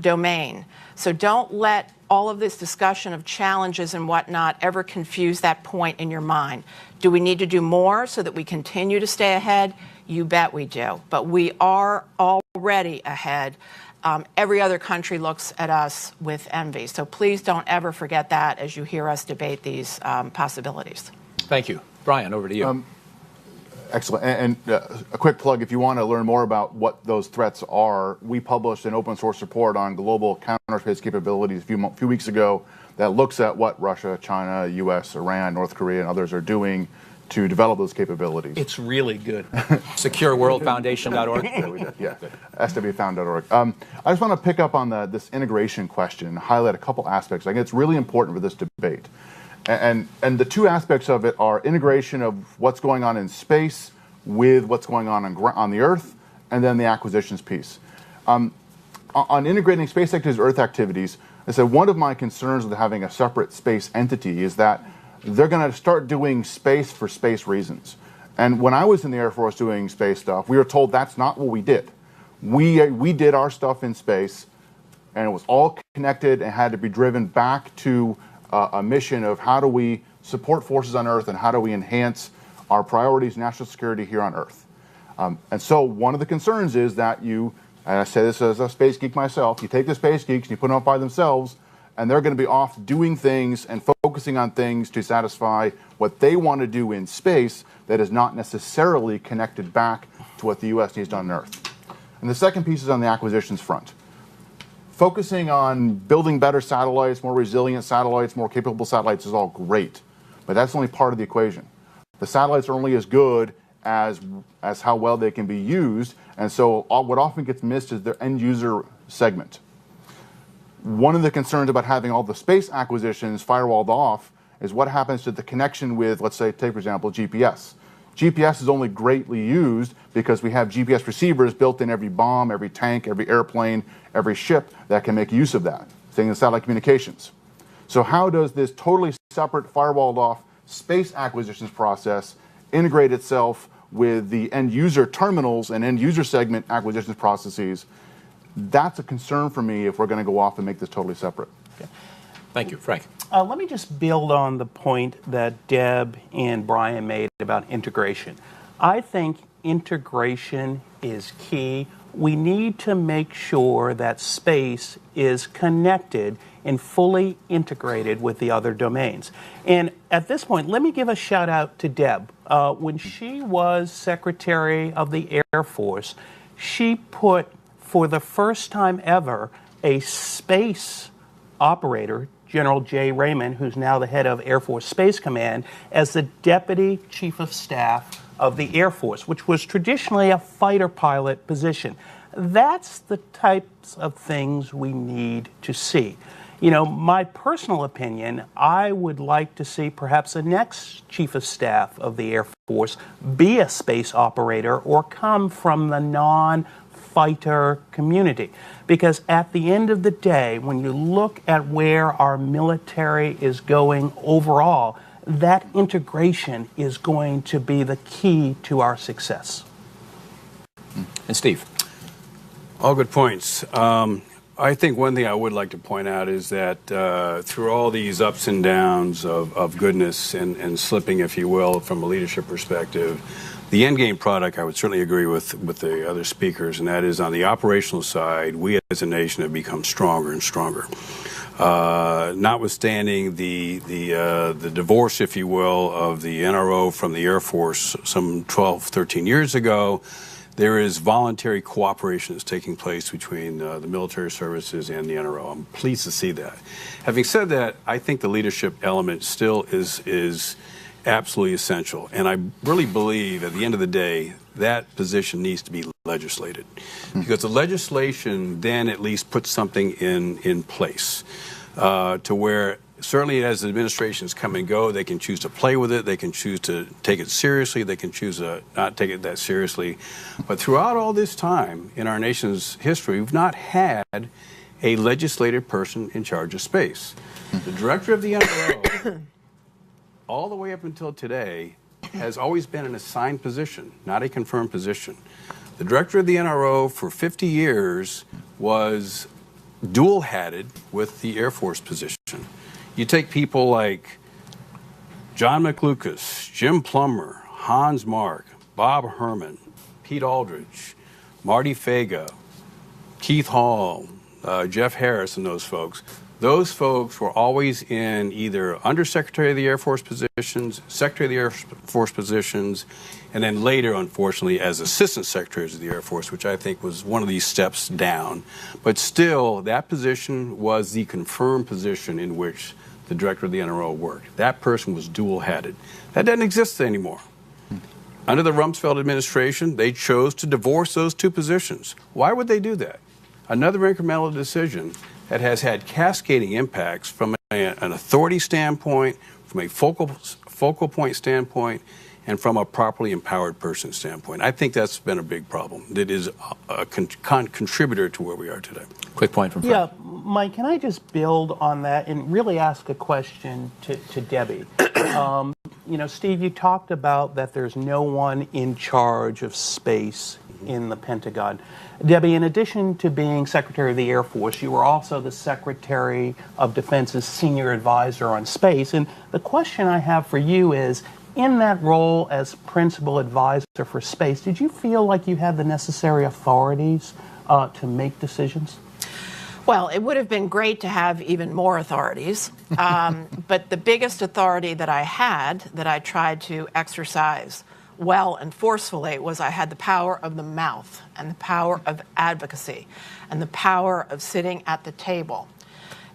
domain. So don't let all of this discussion of challenges and whatnot ever confuse that point in your mind. Do we need to do more so that we continue to stay ahead? You bet we do. But we are already ahead. Every other country looks at us with envy. So please don't ever forget that as you hear us debate these possibilities. Thank you. Brian, over to you. Excellent. And a quick plug, if you want to learn more about what those threats are, we published an open source report on global counter-space capabilities a few weeks ago that looks at what Russia, China, U.S., Iran, North Korea, and others are doing to develop those capabilities. It's really good. SecureWorldFoundation.org. Yeah, swfound.org. I just want to pick up on this integration question and highlight a couple aspects. I think it's really important for this debate. And the two aspects of it are integration of what's going on in space with what's going on the Earth, and then the acquisitions piece. On integrating space activities, Earth activities, I said one of my concerns with having a separate space entity is that they're going to start doing space for space reasons. And when I was in the Air Force doing space stuff, we were told that's not what we did. We did our stuff in space, and it was all connected and had to be driven back to a mission of how do we support forces on Earth and how do we enhance our priorities, national security here on Earth. And so one of the concerns is that and I say this as a space geek myself, you take the space geeks and you put them up by themselves, and they're going to be off doing things and focusing on things to satisfy what they want to do in space that is not necessarily connected back to what the U.S. needs done on Earth. And the second piece is on the acquisitions front. Focusing on building better satellites, more resilient satellites, more capable satellites is all great, but that's only part of the equation. The satellites are only as good as how well they can be used, and so what often gets missed is their end user segment. One of the concerns about having all the space acquisitions firewalled off is what happens to the connection with, let's say, take for example, GPS. GPS is only greatly used because we have GPS receivers built in every bomb, every tank, every airplane, every ship that can make use of that, saying the satellite communications. So how does this totally separate, firewalled off space acquisitions process integrate itself with the end user terminals and end user segment acquisitions processes? That's a concern for me if we're going to go off and make this totally separate. Okay. Thank you. Frank. Let me just build on the point that Deb and Brian made about integration. I think integration is key. We need to make sure that space is connected and fully integrated with the other domains. And at this point, let me give a shout out to Deb. When she was Secretary of the Air Force, she put, for the first time ever, a space operator, General Jay Raymond, who's now the head of Air Force Space Command, as the Deputy Chief of Staff of the Air Force, which was traditionally a fighter pilot position. That's the types of things we need to see. You know, my personal opinion, I would like to see perhaps the next Chief of Staff of the Air Force be a space operator or come from the non-fighter community. Because at the end of the day, when you look at where our military is going overall, that integration is going to be the key to our success. And Steve? All good points. I think one thing I would like to point out is that through all these ups and downs of goodness and slipping, if you will, from a leadership perspective, the end game product, I would certainly agree with the other speakers, and that is on the operational side, we as a nation have become stronger and stronger. Notwithstanding the divorce, if you will, of the NRO from the Air Force some 12, 13 years ago, there is voluntary cooperation that's taking place between the military services and the NRO. I'm pleased to see that. Having said that, I think the leadership element still is absolutely essential. And I really believe at the end of the day, that position needs to be legislated. Because the legislation then at least puts something in place to where certainly as the administrations come and go, they can choose to play with it, they can choose to take it seriously, they can choose to not take it that seriously. But throughout all this time in our nation's history, we've not had a legislative person in charge of space. The director of the NRO, all the way up until today, has always been an assigned position, not a confirmed position. The director of the NRO for 50 years was dual-hatted with the Air Force position. You take people like John McLucas, Jim Plummer, Hans Mark, Bob Herman, Pete Aldridge, Marty Faga, Keith Hall, Jeff Harris, and those folks. Those folks were always in either Undersecretary of the Air Force positions, Secretary of the Air Force positions, and then later, unfortunately, as Assistant Secretaries of the Air Force, which I think was one of these steps down. But still, that position was the confirmed position in which the director of the NRO worked. That person was dual-hatted. That doesn't exist anymore. Under the Rumsfeld administration, they chose to divorce those two positions. Why would they do that? Another incremental decision that has had cascading impacts from an authority standpoint, from a focal point standpoint, and from a properly empowered person standpoint. I think that's been a big problem. That is a contributor to where we are today. Quick point from Fred. Yeah, Mike, can I just build on that and really ask a question to Debbie? You know, Steve, you talked about that there's no one in charge of space in the Pentagon. Debbie, in addition to being Secretary of the Air Force, you were also the Secretary of Defense's senior advisor on space. And the question I have for you is, in that role as principal advisor for space, did you feel like you had the necessary authorities to make decisions? Well, it would have been great to have even more authorities, but the biggest authority that I had, that I tried to exercise well and forcefully, was I had the power of the mouth and the power of advocacy and the power of sitting at the table,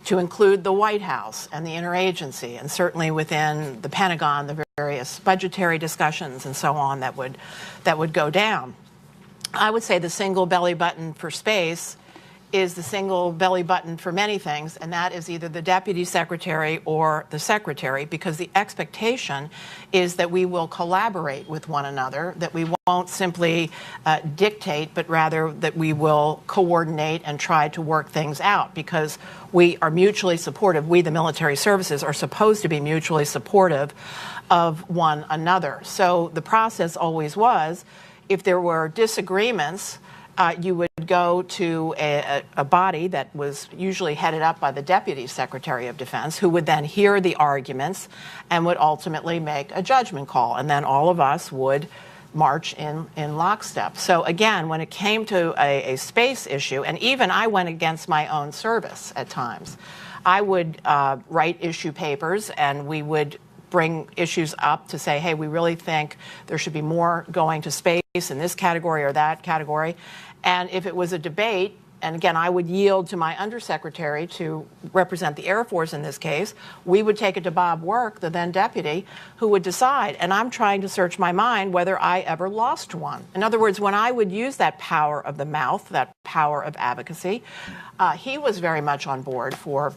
to include the White House and the interagency, and certainly within the Pentagon, the various budgetary discussions and so on that would go down. I would say the single belly button for space is the single belly button for many things, and that is either the Deputy Secretary or the Secretary, because the expectation is that we will collaborate with one another, that we won't simply dictate, but rather that we will coordinate and try to work things out, because we are mutually supportive. We, the military services, are supposed to be mutually supportive of one another. So the process always was, if there were disagreements, you would go to a body that was usually headed up by the Deputy Secretary of Defense, who would then hear the arguments and would ultimately make a judgment call. And then all of us would march in lockstep. So again, when it came to a space issue, and even I went against my own service at times, I would write issue papers, and we would bring issues up to say, hey, we really think there should be more going to space in this category or that category. And if it was a debate, and again, I would yield to my undersecretary to represent the Air Force in this case, we would take it to Bob Work, the then deputy, who would decide. And I'm trying to search my mind whether I ever lost one. In other words, when I would use that power of the mouth, that power of advocacy, he was very much on board for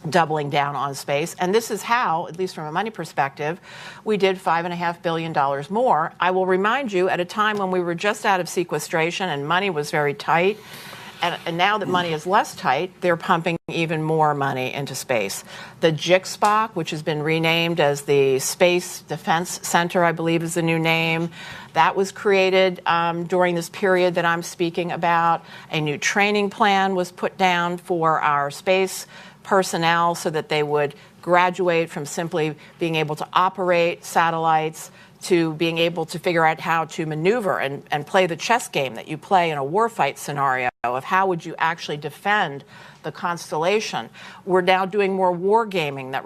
doubling down on space. And this is how, at least from a money perspective, we did $5.5 billion more. I will remind you, at a time when we were just out of sequestration and money was very tight, and now that money is less tight, they're pumping even more money into space. The JICSPOC, which has been renamed as the Space Defense Center, I believe is the new name, that was created during this period that I'm speaking about. A new training plan was put down for our space personnel so that they would graduate from simply being able to operate satellites to being able to figure out how to maneuver and play the chess game that you play in a warfight scenario of how would you actually defend the constellation. We're now doing more war gaming that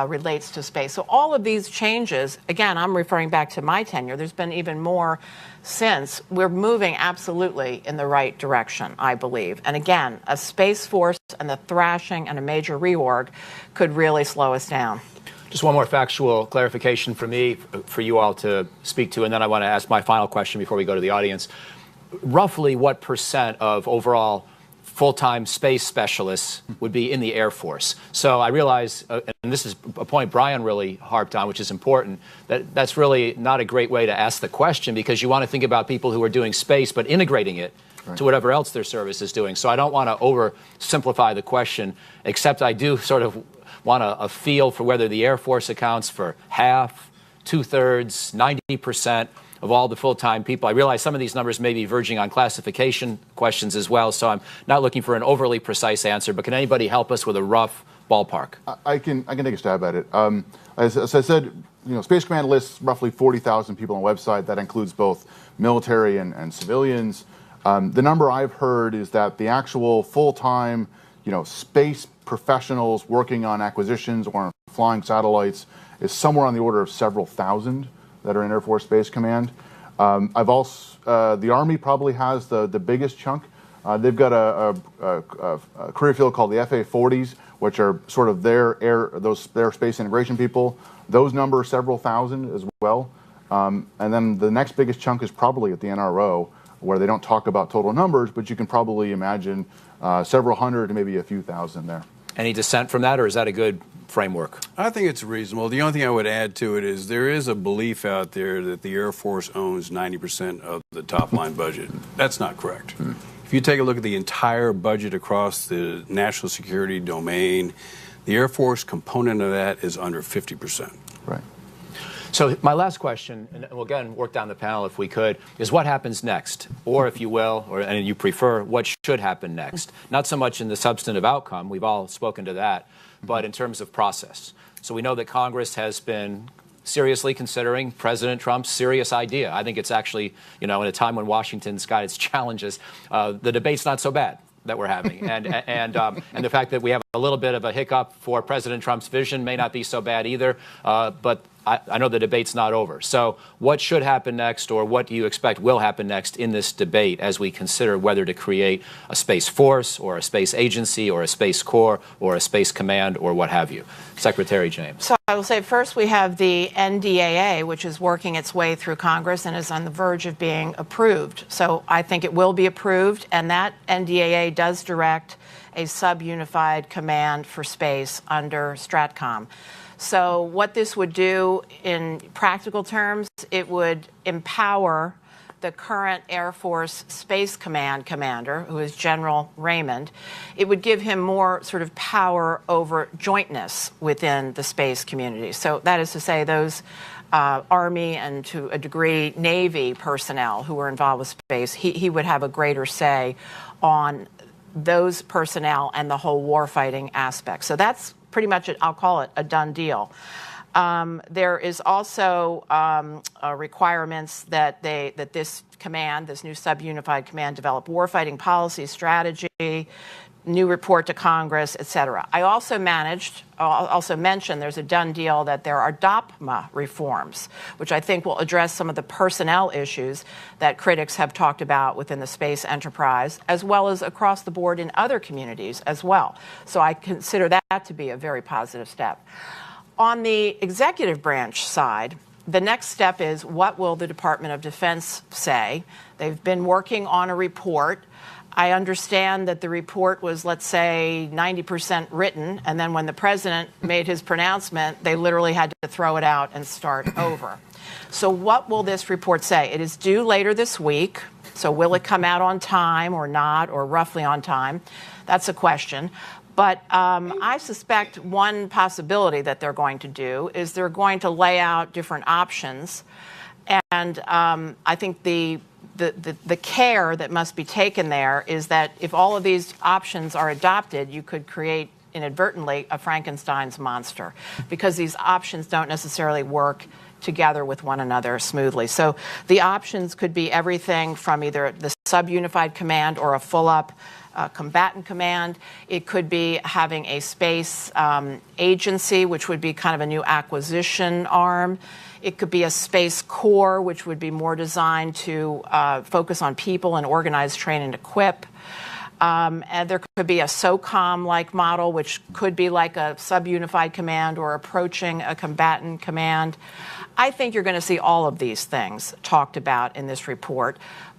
relates to space. So all of these changes, again, I'm referring back to my tenure, there's been even more since. We're moving absolutely in the right direction, I believe. And again, a Space Force and the thrashing and a major reorg could really slow us down. Just one more factual clarification for me, for you all to speak to, and then I want to ask my final question before we go to the audience. Roughly what percent of overall full-time space specialists would be in the Air Force? So I realize, and this is a point Brian really harped on, which is important, that's really not a great way to ask the question, because you want to think about people who are doing space but integrating it to whatever else their service is doing. So I don't want to oversimplify the question, except I do sort of want a feel for whether the Air Force accounts for half, 2/3, 90% of all the full-time people. I realize some of these numbers may be verging on classification questions as well, so I'm not looking for an overly precise answer, but can anybody help us with a rough ballpark? I can take a stab at it. As I said, Space Command lists roughly 40,000 people on the website. That includes both military and civilians. The number I've heard is that the actual full-time, space professionals working on acquisitions or on flying satellites is somewhere on the order of several thousand that are in Air Force Space Command. I've also the Army probably has the biggest chunk. They've got a career field called the FA-40s, which are sort of their space integration people. Those number several thousand as well. And then the next biggest chunk is probably at the NRO, where they don't talk about total numbers, but you can probably imagine several hundred to maybe a few thousand there. Any dissent from that, or is that a good framework? I think it's reasonable. The only thing I would add to it is there is a belief out there that the Air Force owns 90% of the top line budget. That's not correct. If you take a look at the entire budget across the national security domain, the Air Force component of that is under 50%. Right. So my last question, and we'll again work down the panel if we could, is what happens next? Or if you will, and you prefer, what should happen next? Not so much in the substantive outcome, we've all spoken to that, but in terms of process. So we know that Congress has been seriously considering President Trump's serious idea. I think it's actually, in a time when Washington's got its challenges, the debate's not so bad that we're having. And the fact that we have a little bit of a hiccup for President Trump's vision may not be so bad either, but I know the debate's not over. So what should happen next, or what do you expect will happen next in this debate as we consider whether to create a Space Force or a space agency or a Space Corps or a Space Command or what have you? Secretary James. So I will say first we have the NDAA, which is working its way through Congress and is on the verge of being approved. So I think it will be approved, and that NDAA does direct a sub-unified command for space under STRATCOM. So what this would do in practical terms, it would empower the current Air Force Space Command commander, who is General Raymond. It would give him more sort of power over jointness within the space community. So that is to say those Army and to a degree Navy personnel who were involved with space, he would have a greater say on those personnel and the whole warfighting aspect. So that's pretty much, I'll call it a done deal. There is also requirements that this command, this new sub-unified command, develop warfighting policy, strategy, new report to Congress, et cetera. I'll also mention there's a done deal that there are DOPMA reforms, which I think will address some of the personnel issues that critics have talked about within the space enterprise, as well as across the board in other communities as well. So I consider that to be a very positive step. On the executive branch side, the next step is what will the Department of Defense say? They've been working on a report. I understand that the report was, let's say, 90% written, and then when the president made his pronouncement, they literally had to throw it out and start over. So what will this report say? It is due later this week. So will it come out on time or not, or roughly on time? That's a question. But I suspect one possibility that they're going to do is they're going to lay out different options. And I think the care that must be taken there is that if all of these options are adopted, you could create inadvertently a Frankenstein's monster, because these options don't necessarily work together with one another smoothly. So the options could be everything from either the sub-unified command or a full-up combatant command. It could be having a space agency, which would be kind of a new acquisition arm. It could be a space corps, which would be more designed to focus on people and organize, train, and equip. And there could be a SOCOM-like model, which could be like a sub-unified command or approaching a combatant command. I think you're going to see all of these things talked about in this report.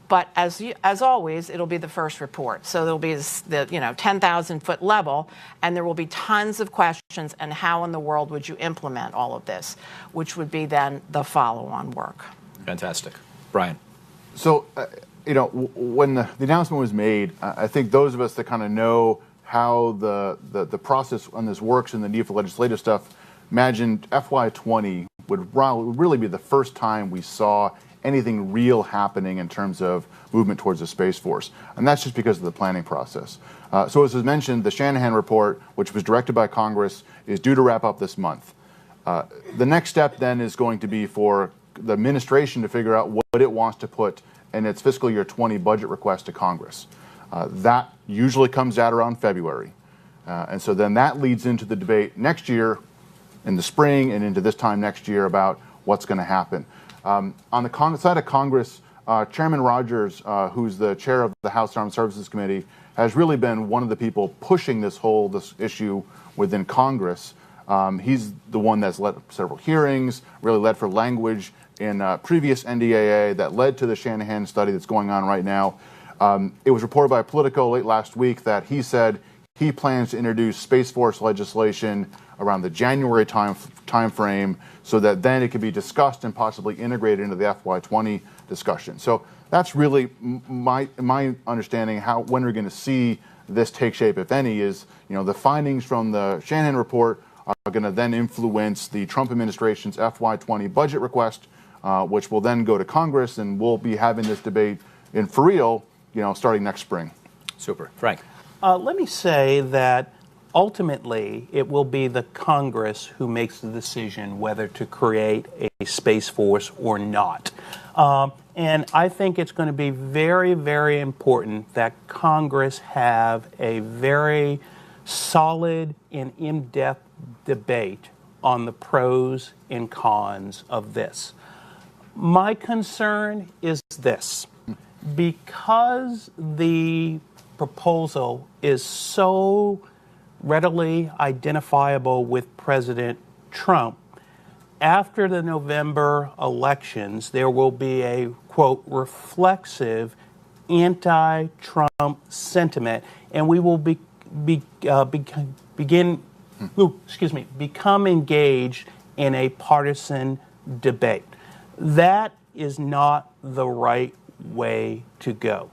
But as always, it'll be the first report. So there'll be the 10,000-foot level, and there will be tons of questions. And how in the world would you implement all of this, which would be then the follow-on work. Fantastic. Brian. So, when the announcement was made, I think those of us that kind of know how the process on this works and the need for legislative stuff imagined FY20 would really be the first time we saw anything real happening in terms of movement towards the Space Force. And that's just because of the planning process. So as was mentioned, the Shanahan report, which was directed by Congress, is due to wrap up this month. The next step then is going to be for the administration to figure out what it wants to put in its fiscal year 20 budget request to Congress. That usually comes out around February. And so then that leads into the debate next year in the spring and into this time next year about what's going to happen. On the side of Congress, Chairman Rogers, who's the chair of the House Armed Services Committee, has really been one of the people pushing this issue within Congress. He's the one that's led several hearings, really led for language in previous NDAA that led to the Shanahan study that's going on right now. It was reported by Politico late last week that he said he plans to introduce Space Force legislation around the January time frame, so that then it could be discussed and possibly integrated into the FY20 discussion. So that's really my understanding when we're going to see this take shape, if any, is the findings from the Shanahan report are going to then influence the Trump administration's FY20 budget request, which will then go to Congress, and we'll be having this debate for real, starting next spring. Super. Frank. Let me say that ultimately it will be the Congress who makes the decision whether to create a Space Force or not. And I think it's going to be very, very important that Congress have a very solid and in-depth debate on the pros and cons of this. My concern is this. Because the proposal is so readily identifiable with President Trump, after the November elections, there will be a, quote, reflexive anti-Trump sentiment, and we will become engaged in a partisan debate. That is not the right way to go.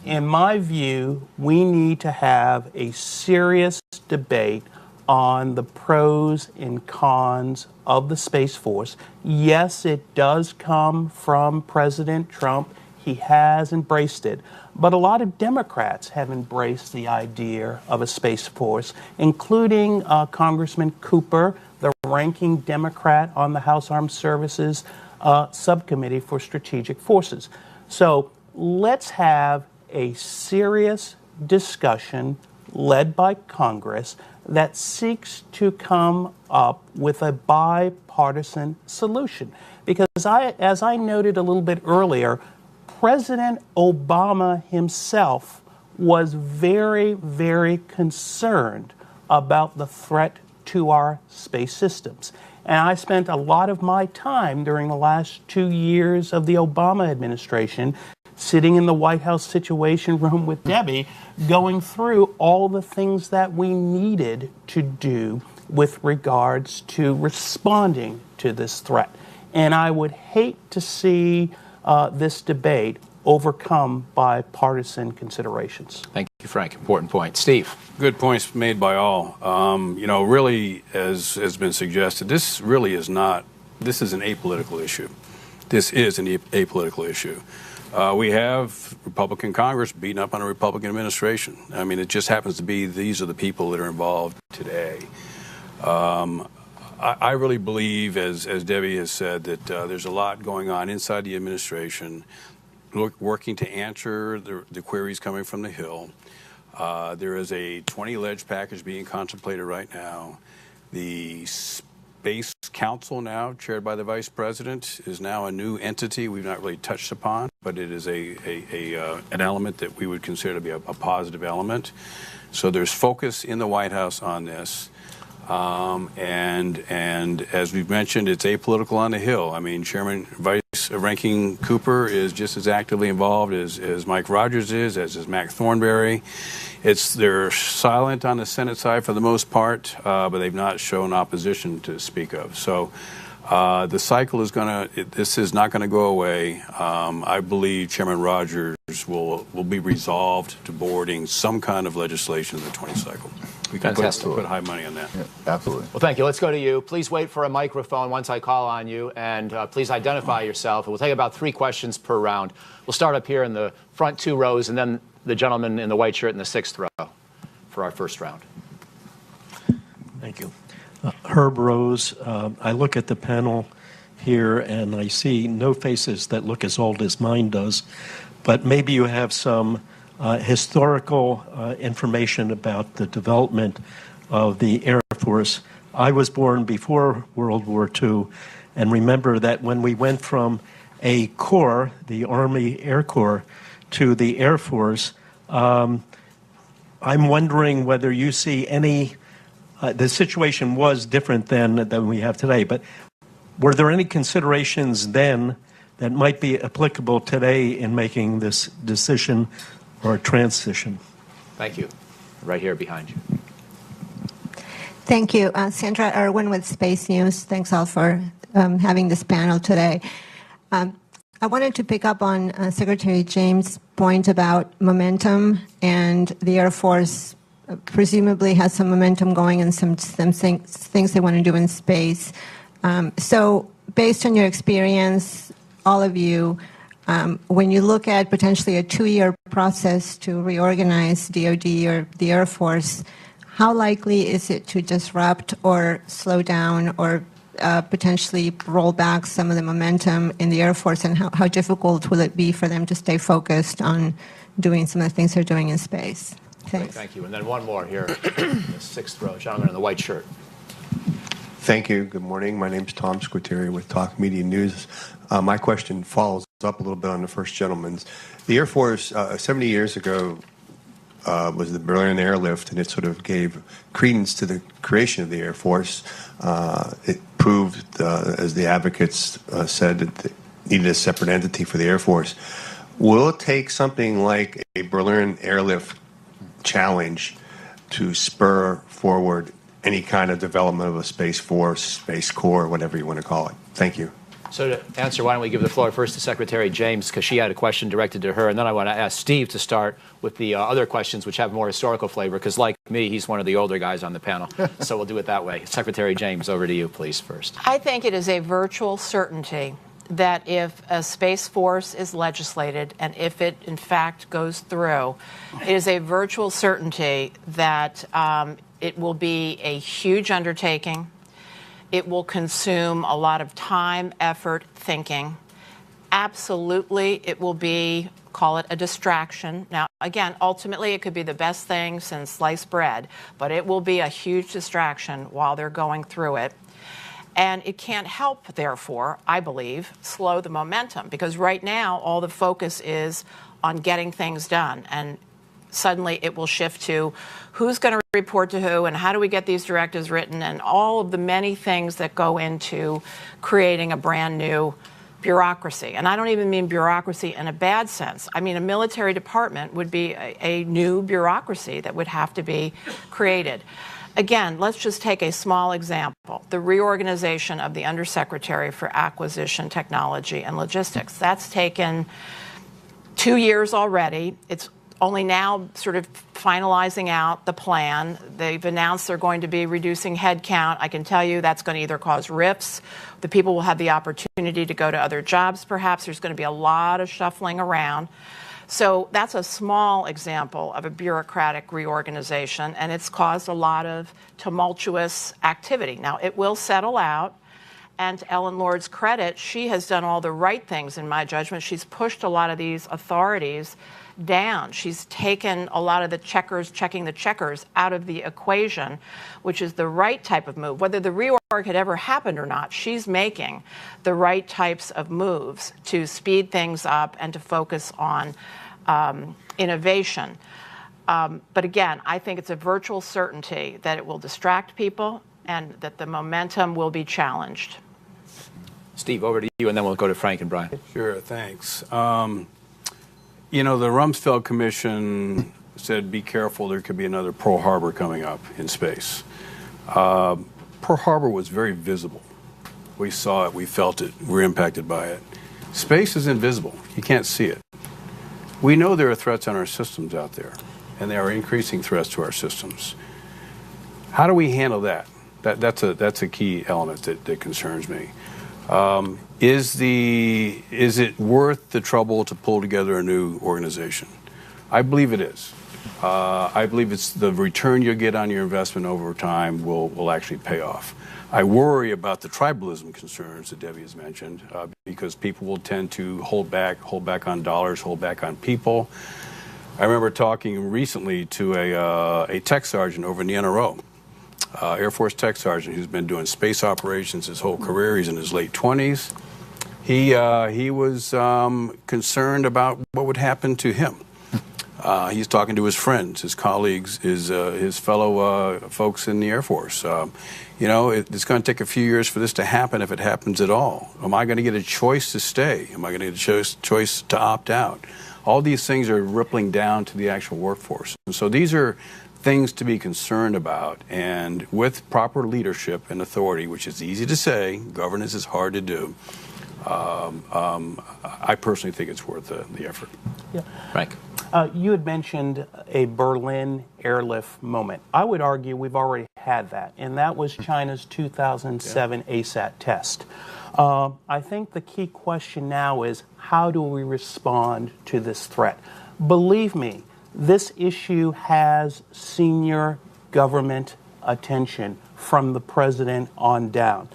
In my view, we need to have a serious debate on the pros and cons of the Space Force. Yes, it does come from President Trump. He has embraced it. But a lot of Democrats have embraced the idea of a Space Force, including Congressman Cooper, the ranking Democrat on the House Armed Services Subcommittee for Strategic Forces. So let's have a serious discussion led by Congress that seeks to come up with a bipartisan solution. Because as I noted a little bit earlier, President Obama himself was very, very concerned about the threat to our space systems. And I spent a lot of my time during the last 2 years of the Obama administration sitting in the White House Situation Room with Debbie, going through all the things that we needed to do with regards to responding to this threat. And I would hate to see this debate overcome by partisan considerations. Thank you, Frank. Important point. Steve. Good points made by all. Really, as has been suggested, this is an apolitical issue. This is an apolitical issue. We have Republican Congress beating up on a Republican administration. I mean, it just happens to be these are the people that are involved today. I really believe, as Debbie has said, that there's a lot going on inside the administration, working to answer the queries coming from the Hill. There is a 20 ledge package being contemplated right now. The Space Council, now chaired by the Vice President, is now a new entity we've not really touched upon, but it is an element that we would consider to be a positive element. So there's focus in the White House on this. And as we've mentioned, it's apolitical on the Hill. I mean, Ranking Cooper is just as actively involved as Mike Rogers is, as is Mac Thornberry. They're silent on the Senate side for the most part, but they've not shown opposition to speak of. So the cycle this is not going to go away. I believe Chairman Rogers will be resolved to boarding some kind of legislation in the 20 cycle. We can put high money on that. Yeah, absolutely. Well, thank you. Let's go to you. Please wait for a microphone once I call on you, and please identify yourself. We'll take about 3 questions per round. We'll start up here in the front 2 rows, and then the gentleman in the white shirt in the 6th row for our first round. Thank you. Herb Rose. I look at the panel here, and I see no faces that look as old as mine does, but maybe you have some historical information about the development of the Air Force. I was born before World War II and remember that when we went from a corps, the Army Air Corps, to the Air Force, I'm wondering whether you see any, the situation was different than we have today, but were there any considerations then that might be applicable today in making this decision or transition? Thank you. Right here behind you. Thank you. Sandra Irwin with Space News. Thanks all for having this panel today. I wanted to pick up on Secretary James' point about momentum, and the Air Force presumably has some momentum going and some things they want to do in space. So based on your experience, all of you, when you look at potentially a 2-year process to reorganize DoD or the Air Force, how likely is it to disrupt or slow down or potentially roll back some of the momentum in the Air Force, and how difficult will it be for them to stay focused on doing some of the things they're doing in space? Thanks. Thank you. And then one more here in the 6th row, gentleman in the white shirt. Thank you. Good morning. My name is Tom Squitieri with Talk Media News. My question follows up a little bit on the first gentleman's. The Air Force, 70 years ago, was the Berlin Airlift, and it sort of gave credence to the creation of the Air Force. It proved, as the advocates said, that it needed a separate entity for the Air Force. Will it take something like a Berlin Airlift challenge to spur forward any kind of development of a Space Force, Space Corps, whatever you want to call it? Thank you. So to answer, why don't we give the floor first to Secretary James, because she had a question directed to her, and then I want to ask Steve to start with the other questions which have more historical flavor, because like me, he's one of the older guys on the panel. So we'll do it that way. Secretary James, over to you, please, first. I think it is a virtual certainty that if a Space Force is legislated and if it in fact goes through, it is a virtual certainty that it will be a huge undertaking. It will consume a lot of time, effort, thinking. Absolutely, it will be, call it a distraction. Now, again, ultimately, it could be the best thing since sliced bread, but it will be a huge distraction while they're going through it. And it can't help, therefore, I believe, slow the momentum, because right now, all the focus is on getting things done. And suddenly it will shift to who's going to report to who and how do we get these directives written and all of the many things that go into creating a brand new bureaucracy. And I don't even mean bureaucracy in a bad sense. I mean, a military department would be a new bureaucracy that would have to be created. Again, let's just take a small example, the reorganization of the Undersecretary for Acquisition, Technology, and Logistics. That's taken 2 years already. It's only now sort of finalizing out the plan. They've announced they're going to be reducing headcount. I can tell you that's going to either cause rifts. The people will have the opportunity to go to other jobs, perhaps. There's going to be a lot of shuffling around. So that's a small example of a bureaucratic reorganization, and it's caused a lot of tumultuous activity. Now, it will settle out. And to Ellen Lord's credit, she has done all the right things, in my judgment. She's pushed a lot of these authorities down. She's taken a lot of the checking the checkers out of the equation, which is the right type of move. Whether the reorg had ever happened or not, she's making the right types of moves to speed things up and to focus on innovation. But again, I think it's a virtual certainty that it will distract people and that the momentum will be challenged. Steve, over to you, and then we'll go to Frank and Brian. Sure, thanks. You know, the Rumsfeld Commission said, be careful, there could be another Pearl Harbor coming up in space. Pearl Harbor was very visible. We saw it, we felt it, we were impacted by it. Space is invisible. You can't see it. We know there are threats on our systems out there, and there are increasing threats to our systems. How do we handle that? That's a key element that concerns me. Is it worth the trouble to pull together a new organization? I believe it is. I believe it's the return you get on your investment over time will actually pay off. I worry about the tribalism concerns that Debbie has mentioned because people will tend to hold back on dollars, hold back on people. I remember talking recently to a tech sergeant over in the NRO, Air Force tech sergeant who's been doing space operations his whole career. He's in his late 20s. He was concerned about what would happen to him. He's talking to his friends, his colleagues, his fellow folks in the Air Force. You know, it's going to take a few years for this to happen, if it happens at all. Am I going to get a choice to stay? Am I going to get a choice to opt out? All these things are rippling down to the actual workforce. And so these are things to be concerned about. And with proper leadership and authority, which is easy to say, governance is hard to do, I personally think it's worth the effort. Yeah. Frank. You had mentioned a Berlin airlift moment. I would argue we've already had that, and that was China's 2007 ASAT test. I think the key question now is, how do we respond to this threat? Believe me, this issue has senior government attention from the president on down.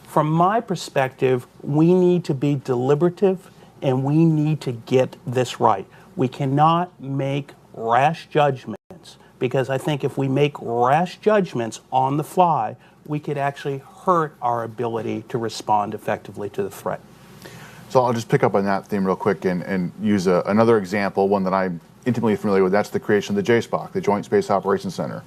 From my perspective, we need to be deliberative and we need to get this right. We cannot make rash judgments, because I think if we make rash judgments on the fly, we could actually hurt our ability to respond effectively to the threat. So I'll just pick up on that theme real quick and use another example, one that I'm intimately familiar with. That's the creation of the JSPOC, the Joint Space Operations Center.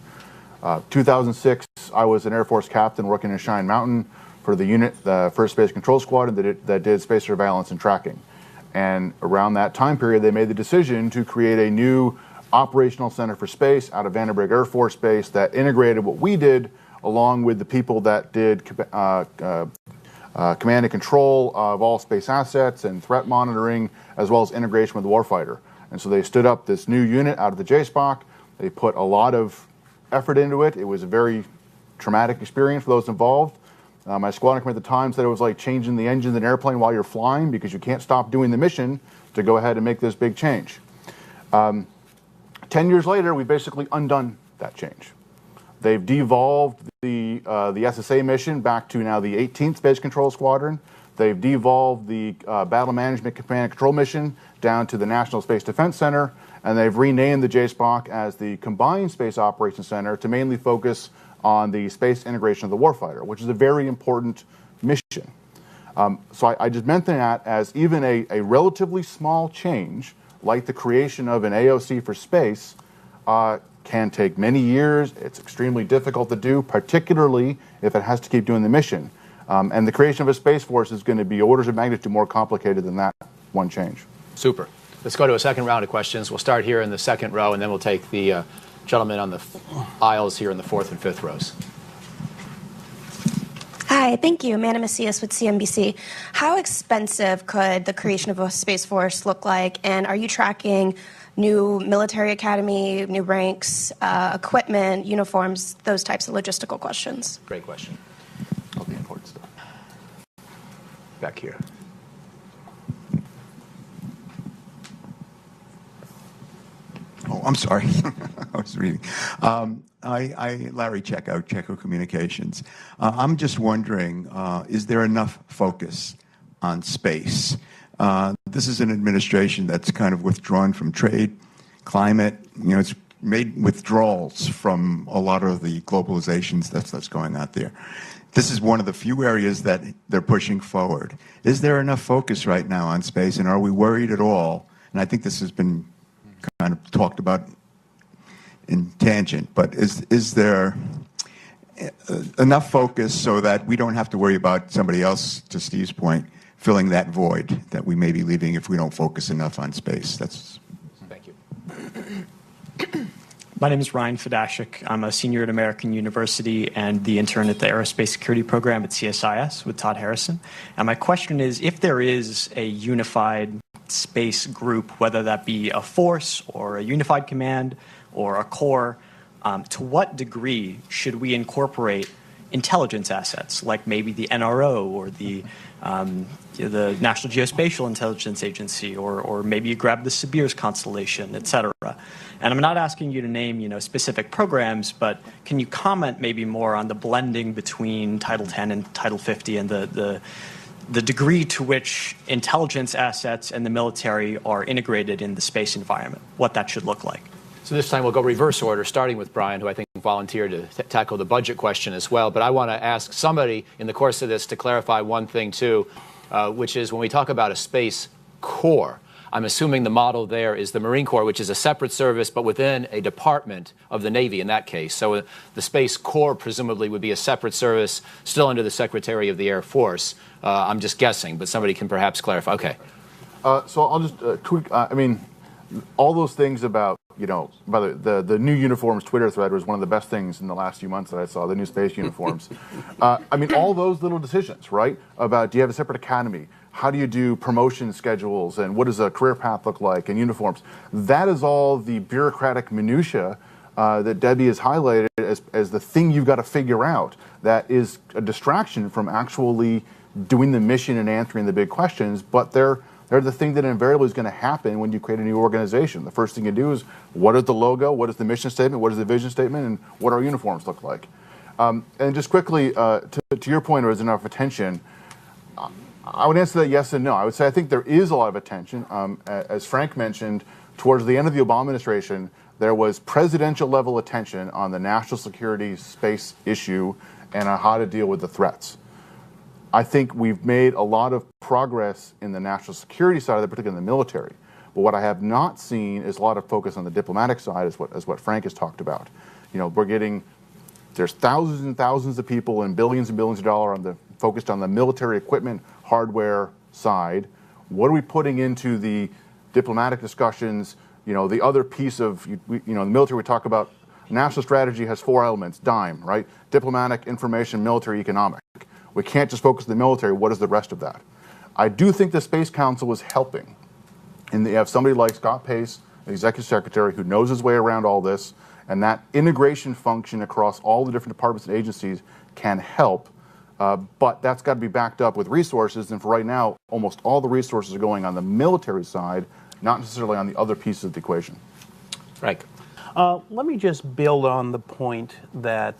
2006, I was an Air Force captain working in Cheyenne Mountain for the unit, the 1st Space Control Squadron that did space surveillance and tracking. And around that time period, they made the decision to create a new operational center for space out of Vandenberg Air Force Base that integrated what we did along with the people that did command and control of all space assets and threat monitoring, as well as integration with the warfighter. And so they stood up this new unit out of the JSPOC. They put a lot of effort into it. It was a very traumatic experience for those involved. My squadron commander at the time said it was like changing the engine of an airplane while you're flying, because you can't stop doing the mission to go ahead and make this big change. 10 years later, we basically undone that change. They've devolved the SSA mission back to now the 18th Space Control Squadron. They've devolved the Battle Management Command and Control mission down to the National Space Defense Center, and they've renamed the JSPOC as the Combined Space Operations Center to mainly focus on the space integration of the warfighter, which is a very important mission. So I just mention that as even a relatively small change, like the creation of an AOC for space, can take many years. It's extremely difficult to do, particularly if it has to keep doing the mission. And the creation of a Space Force is going to be orders of magnitude more complicated than that one change. Super. Let's go to a second round of questions. We'll start here in the second row, and then we'll take the gentleman on the aisles here in the fourth and fifth rows. Hi, thank you. Amanda Macias with CNBC. How expensive could the creation of a Space Force look like? And are you tracking new military academy, new ranks, equipment, uniforms, those types of logistical questions? Great question. All the important stuff. Back here. Oh, I'm sorry. I was reading. Larry Checkout, Checo Communications. I'm just wondering, is there enough focus on space? This is an administration that's kind of withdrawn from trade, climate. You know, it's made withdrawals from a lot of the globalizations that's going out there. This is one of the few areas that they're pushing forward. Is there enough focus right now on space, and are we worried at all? And I think this has been kind of talked about in tangent, but is there enough focus so that we don't have to worry about somebody else, to Steve's point, filling that void that we may be leaving if we don't focus enough on space? Thank you. My name is Ryan Fedashik. I'm a senior at American University and the intern at the Aerospace Security Program at CSIS with Todd Harrison. And my question is, if there is a unified space group, whether that be a force or a unified command or a corps, to what degree should we incorporate intelligence assets like maybe the NRO or the National Geospatial Intelligence Agency, or maybe you grab the Sibir's constellation, et cetera? And I'm not asking you to name, specific programs, but can you comment maybe more on the blending between Title 10 and Title 50 and the degree to which intelligence assets and the military are integrated in the space environment, what that should look like? So this time we'll go reverse order, starting with Brian, who I think volunteered to tackle the budget question as well. But I want to ask somebody in the course of this to clarify one thing, too, which is when we talk about a Space Corps, I'm assuming the model there is the Marine Corps, which is a separate service, but within a department of the Navy in that case. So the Space Corps presumably would be a separate service, still under the Secretary of the Air Force. I'm just guessing, but somebody can perhaps clarify. Okay. So I'll just tweak. All those things about, by the new uniforms Twitter thread was one of the best things in the last few months that I saw, the new space uniforms. All those little decisions, right? About, do you have a separate academy? How do you do promotion schedules, and what does a career path look like, and uniforms? That is all the bureaucratic minutia that Debbie has highlighted as the thing you've got to figure out. That is a distraction from actually doing the mission and answering the big questions, but they're the thing that invariably is going to happen when you create a new organization. The first thing you do is, what is the logo, what is the mission statement, what is the vision statement, and what our uniforms look like? And just quickly, to your point, is enough attention? I would answer that yes and no. I would say I think there is a lot of attention. As Frank mentioned, towards the end of the Obama administration, there was presidential level attention on the national security space issue and on how to deal with the threats. I think we've made a lot of progress in the national security side of it, particularly in the military. But what I have not seen is a lot of focus on the diplomatic side, as what Frank has talked about. There's thousands and thousands of people and billions of dollars focused on the military equipment, hardware side. What are we putting into the diplomatic discussions? The other piece of, the military, we talk about national strategy has 4 elements, DIME, right? Diplomatic, information, military, economic. We can't just focus on the military. What is the rest of that? I do think the Space Council is helping. And they have somebody like Scott Pace, the Executive Secretary, who knows his way around all this, and that integration function across all the different departments and agencies can help. But that's got to be backed up with resources. And for right now, almost all the resources are going on the military side, not necessarily on the other pieces of the equation. Frank. Let me just build on the point that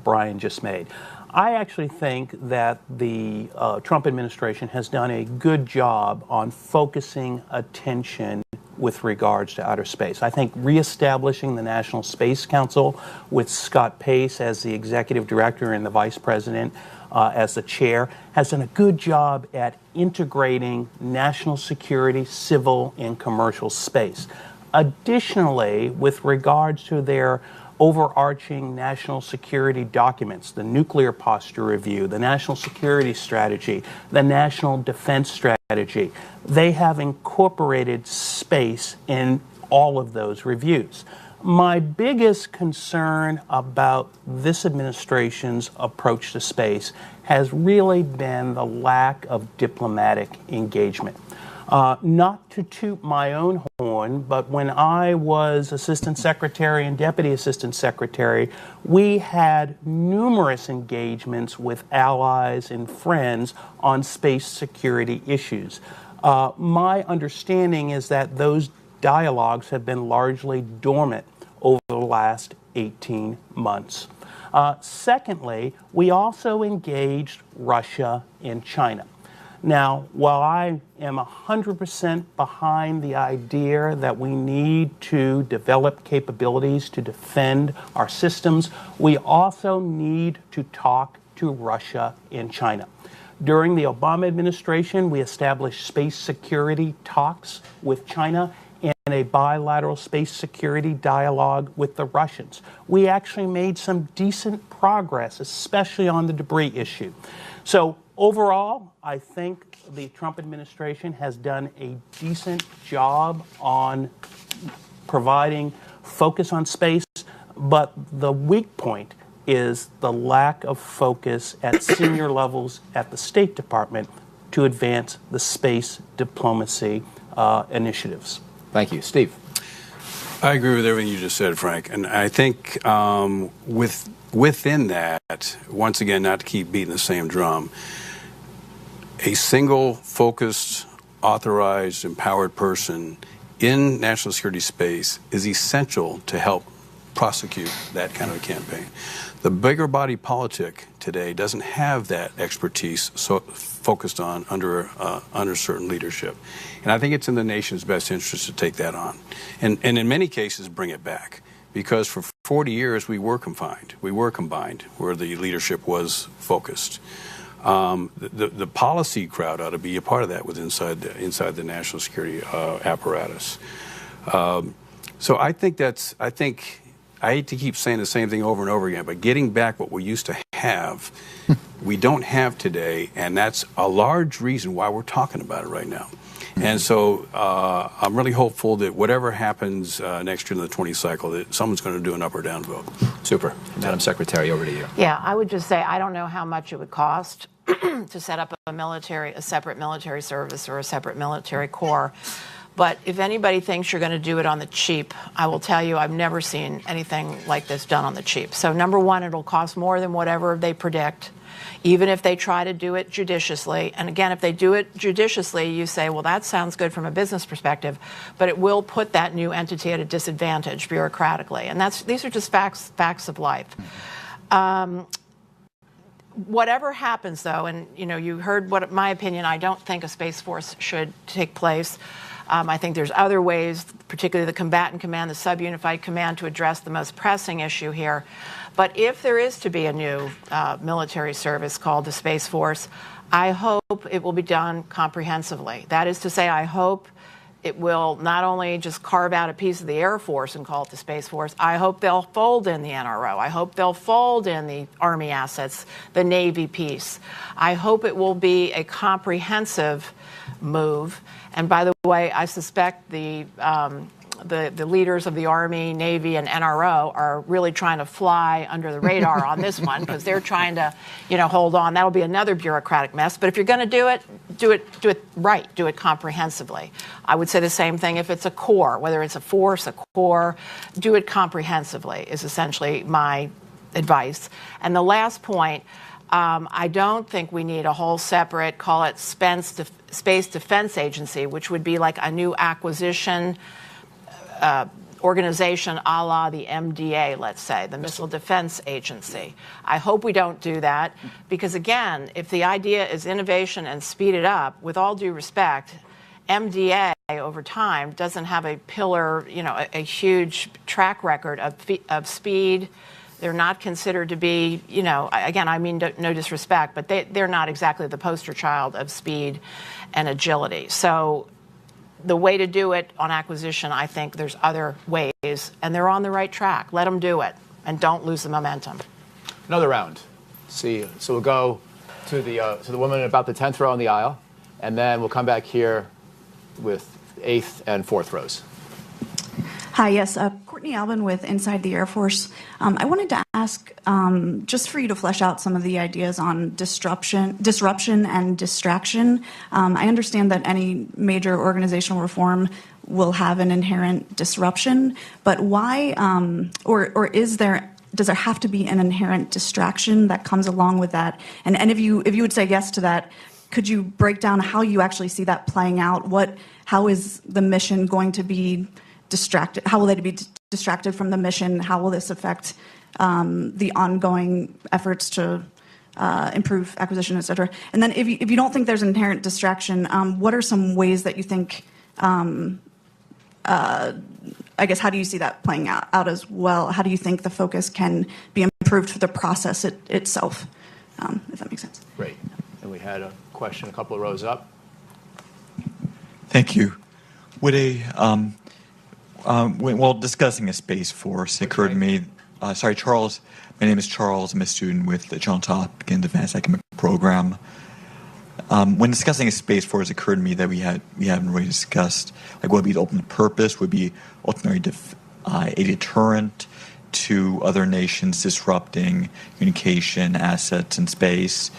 Brian just made. I actually think that the Trump administration has done a good job on focusing attention with regards to outer space. I think reestablishing the National Space Council with Scott Pace as the executive director and the vice president as the chair has done a good job at integrating national security, civil, and commercial space. Additionally, with regards to their overarching national security documents, the Nuclear Posture Review, the National Security Strategy, the National Defense Strategy. They have incorporated space in all of those reviews. My biggest concern about this administration's approach to space has really been the lack of diplomatic engagement. Not to toot my own horn, but when I was Assistant Secretary and Deputy Assistant Secretary, we had numerous engagements with allies and friends on space security issues. My understanding is that those dialogues have been largely dormant over the last 18 months. Secondly, we also engaged Russia and China. Now, while I am 100% behind the idea that we need to develop capabilities to defend our systems, we also need to talk to Russia and China. During the Obama administration, we established space security talks with China and a bilateral space security dialogue with the Russians. We actually made some decent progress, especially on the debris issue. So overall, I think the Trump administration has done a decent job on providing focus on space, but the weak point is the lack of focus at senior levels at the State Department to advance the space diplomacy initiatives. Thank you. Steve. I agree with everything you just said, Frank. And I think within that, once again, not to keep beating the same drum, a single, focused, authorized, empowered person in national security space is essential to help prosecute that kind of a campaign. The bigger body politic today doesn't have that expertise so focused on under certain leadership. And I think it's in the nation's best interest to take that on. And in many cases, bring it back. Because for 40 years, we were combined, where the leadership was focused. The policy crowd ought to be a part of that inside the national security apparatus. So I think I hate to keep saying the same thing over and over again, but getting back what we used to have, we don't have today, and that's a large reason why we're talking about it right now. And so I'm really hopeful that whatever happens next year in the 20 cycle, that someone's going to do an up or down vote. Super. Madam Secretary, over to you. Yeah, I would just say I don't know how much it would cost to set up a separate military service or a separate military corps. But if anybody thinks you're going to do it on the cheap, I will tell you I've never seen anything like this done on the cheap. So number one, it'll cost more than whatever they predict, even if they try to do it judiciously. And again, if they do it judiciously, you say, well, that sounds good from a business perspective, but it will put that new entity at a disadvantage bureaucratically. And these are just facts of life. Whatever happens, though, and you heard what my opinion, I don't think a Space Force should take place. I think there's other ways, particularly the combatant command, the subunified command, to address the most pressing issue here. But if there is to be a new military service called the Space Force, I hope it will be done comprehensively. That is to say, I hope it will not only just carve out a piece of the Air Force and call it the Space Force, I hope they'll fold in the NRO. I hope they'll fold in the Army assets, the Navy piece. I hope it will be a comprehensive move. And by the way, I suspect the leaders of the Army, Navy, and NRO are really trying to fly under the radar on this one because they're trying to, hold on. That'll be another bureaucratic mess. But if you're going to do it right. Do it comprehensively. I would say the same thing if it's a corps, whether it's a force, a corps. Do it comprehensively is essentially my advice. And the last point. I don't think we need a whole separate, call it Space Defense Agency, which would be like a new acquisition organization a la the MDA, let's say, the Missile Defense Agency. I hope we don't do that because, again, if the idea is innovation and speed it up, with all due respect, MDA over time doesn't have a pillar, a huge track record of speed. They're not considered to be, again, I mean no disrespect, but they're not exactly the poster child of speed and agility. So the way to do it on acquisition, I think there's other ways, and they're on the right track. Let them do it. and don't lose the momentum. Another round. See, so we'll go to the woman about the 10th row in the aisle, and then we'll come back here with 8th and 4th rows. Hi, yes, Courtney Albin with Inside the Air Force. I wanted to ask, just for you to flesh out some of the ideas on disruption and distraction. I understand that any major organizational reform will have an inherent disruption, but why, or does there have to be an inherent distraction that comes along with that? And if you would say yes to that, could you break down how you actually see that playing out? How is the mission going to be distracted? How will they be distracted from the mission? How will this affect the ongoing efforts to improve acquisition, et cetera? And then if you don't think there's an inherent distraction, what are some ways that you think, I guess, how do you see that playing out as well? How do you think the focus can be improved for the process itself, if that makes sense? Great. And we had a question a couple of rows up. Thank you. While discussing a Space Force, it occurred to me, Charles, my name is Charles, I'm a student with the Johns Hopkins Advanced Academic Program. When discussing a Space Force, it occurred to me that we haven't really discussed what would be the ultimate purpose, would be ultimately a deterrent to other nations disrupting communication assets in space.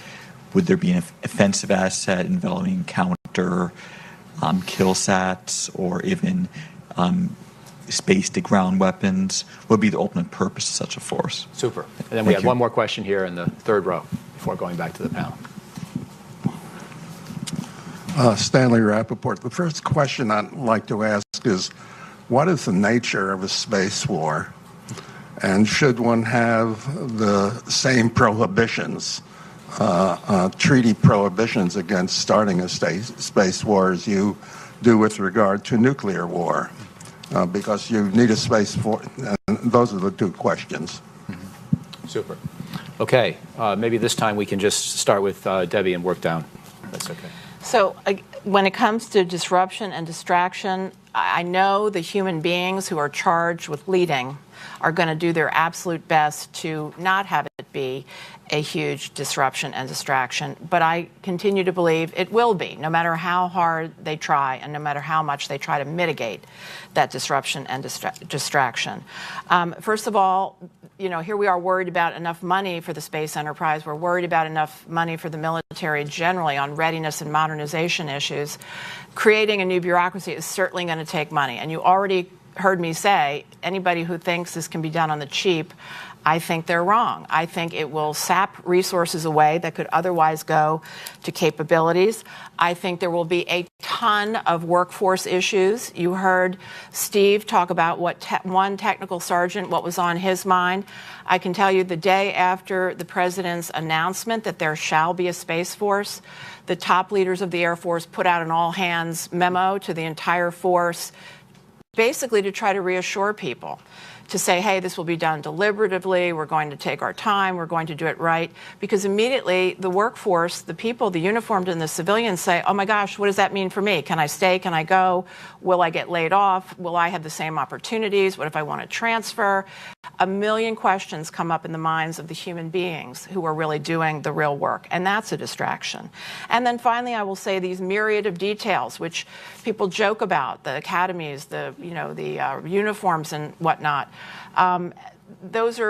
Would there be an offensive asset involving counter kill sats or even space-to-ground weapons? What would be the ultimate purpose of such a force? Super. And then we have one more question here in the 3rd row before going back to the panel. Stanley Rappaport. The first question I'd like to ask is, what is the nature of a space war? And should one have the same prohibitions, treaty prohibitions against starting a space war as you do with regard to nuclear war? Because you need a space force. And those are the two questions. Super. Okay. Maybe this time we can just start with Debbie and work down. That's okay. So when it comes to disruption and distraction, I know the human beings who are charged with leading are going to do their absolute best to not have it be a huge disruption and distraction. But I continue to believe it will be, no matter how hard they try and no matter how much they try to mitigate that disruption and distraction. First of all, here we are worried about enough money for the space enterprise. We're worried about enough money for the military generally on readiness and modernization issues. Creating a new bureaucracy is certainly going to take money. And you already heard me say, anybody who thinks this can be done on the cheap, I think they're wrong. I think it will sap resources away that could otherwise go to capabilities. I think there will be a ton of workforce issues. You heard Steve talk about one technical sergeant, what was on his mind. I can tell you the day after the president's announcement that there shall be a Space Force, the top leaders of the Air Force put out an all-hands memo to the entire force, basically to try to reassure people, to say, hey, this will be done deliberatively, we're going to take our time, we're going to do it right. Because immediately the workforce, the people, the uniformed and the civilians say, oh my gosh, what does that mean for me? Can I stay? Can I go? Will I get laid off? Will I have the same opportunities? What if I want to transfer? A million questions come up in the minds of the human beings who are really doing the real work, and that's a distraction. And then finally, I will say these myriad of details, which people joke about, the academies, the uniforms and whatnot. Those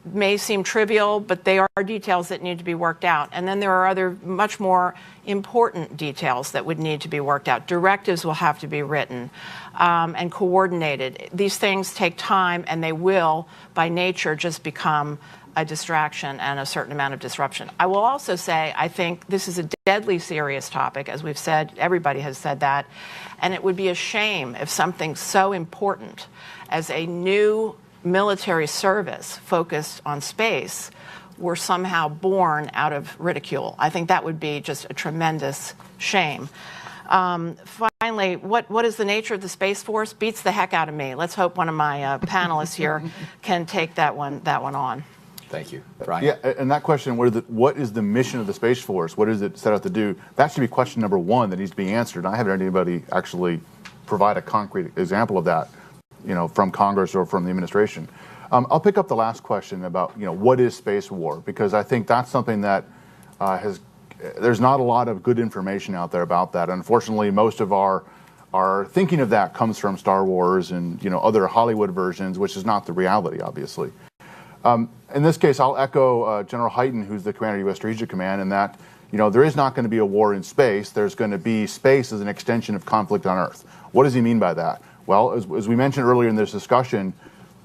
may seem trivial, but they are details that need to be worked out. And then there are other much more important details that would need to be worked out. Directives will have to be written and coordinated. These things take time, and they will, by nature, just become a distraction and a certain amount of disruption. I will also say I think this is a deadly serious topic, as we've said, everybody has said that, and it would be a shame if something so important as a new military service focused on space were somehow born out of ridicule. I think that would be just a tremendous shame. Finally, what is the nature of the Space Force? Beats the heck out of me. Let's hope one of my panelists here can take that one on. Thank you. Brian? Yeah, and that question, what is the mission of the Space Force? What is it set out to do? That should be question number one that needs to be answered. I haven't heard anybody actually provide a concrete example of that, from Congress or from the administration. I'll pick up the last question about what is space war, because I think that's something that there's not a lot of good information out there about that. Unfortunately, most of our thinking of that comes from Star Wars and other Hollywood versions, which is not the reality, obviously. In this case, I'll echo General Hyten, who's the commander of U.S. Strategic Command, in that there is not going to be a war in space. There's going to be space as an extension of conflict on Earth. What does he mean by that? Well, as we mentioned earlier in this discussion,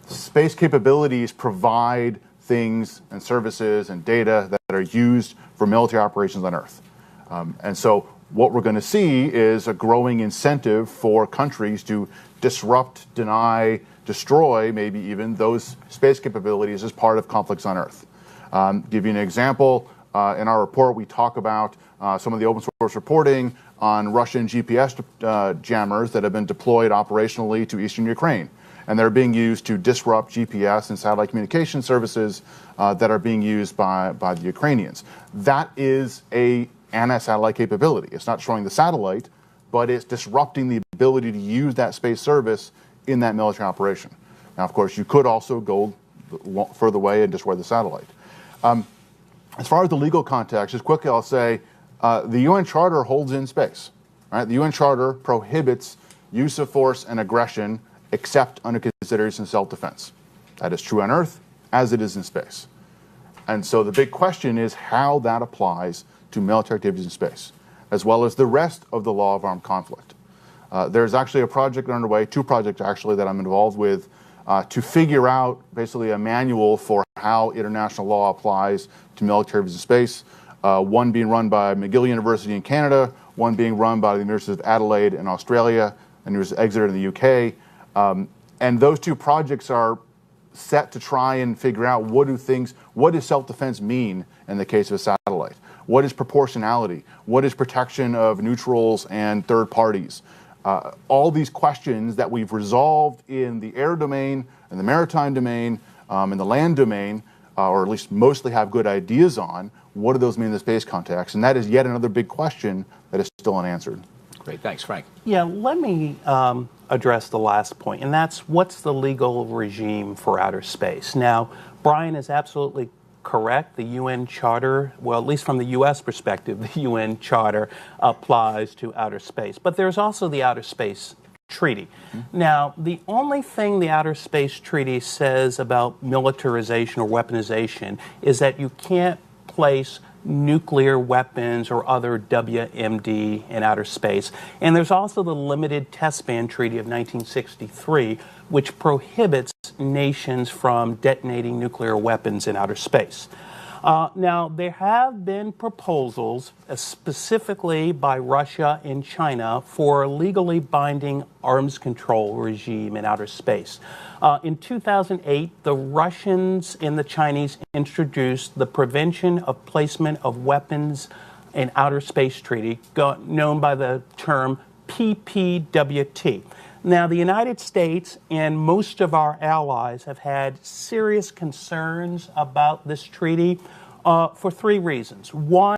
space capabilities provide things and services and data that are used for military operations on Earth. And so what we're going to see is a growing incentive for countries to disrupt, deny, destroy, maybe even those space capabilities as part of conflicts on Earth. Give you an example. In our report, we talk about some of the open source reporting on Russian GPS jammers that have been deployed operationally to eastern Ukraine. And they're being used to disrupt GPS and satellite communication services that are being used by the Ukrainians. That is a anti-satellite capability. It's not destroying the satellite, but it's disrupting the ability to use that space service in that military operation. Now, of course, you could also go further away and destroy the satellite. As far as the legal context, just quickly I'll say the UN Charter holds in space. Right? The UN Charter prohibits use of force and aggression except under consideration of self-defense. That is true on Earth as it is in space. And so the big question is how that applies to military activities in space, as well as the rest of the law of armed conflict. There's actually a project underway, two projects actually, that I'm involved with to figure out basically a manual for how international law applies to military activities in space. One being run by McGill University in Canada, one being run by the University of Adelaide in Australia, and University of Exeter in the UK. And those two projects are set to try and figure out what does self-defense mean in the case of a satellite? What is proportionality? What is protection of neutrals and third parties? All these questions that we've resolved in the air domain, in the maritime domain, in the land domain, or at least mostly have good ideas on, what do those mean in the space context? And that is yet another big question that is still unanswered. Great, thanks, Frank. Yeah, let me address the last point, and that's what's the legal regime for outer space. Now, Brian is absolutely correct. The UN Charter, well, at least from the U.S. perspective, the UN Charter applies to outer space. But there's also the Outer Space Treaty. Now, the only thing the Outer Space Treaty says about militarization or weaponization is that you can't place nuclear weapons or other WMD in outer space. And there's also the Limited Test Ban Treaty of 1963, which prohibits nations from detonating nuclear weapons in outer space. Now, there have been proposals, specifically by Russia and China, for a legally binding arms control regime in outer space. In 2008, the Russians and the Chinese introduced the Prevention of Placement of Weapons in Outer Space Treaty, known by the term PPWT. Now, the United States and most of our allies have had serious concerns about this treaty for three reasons. One,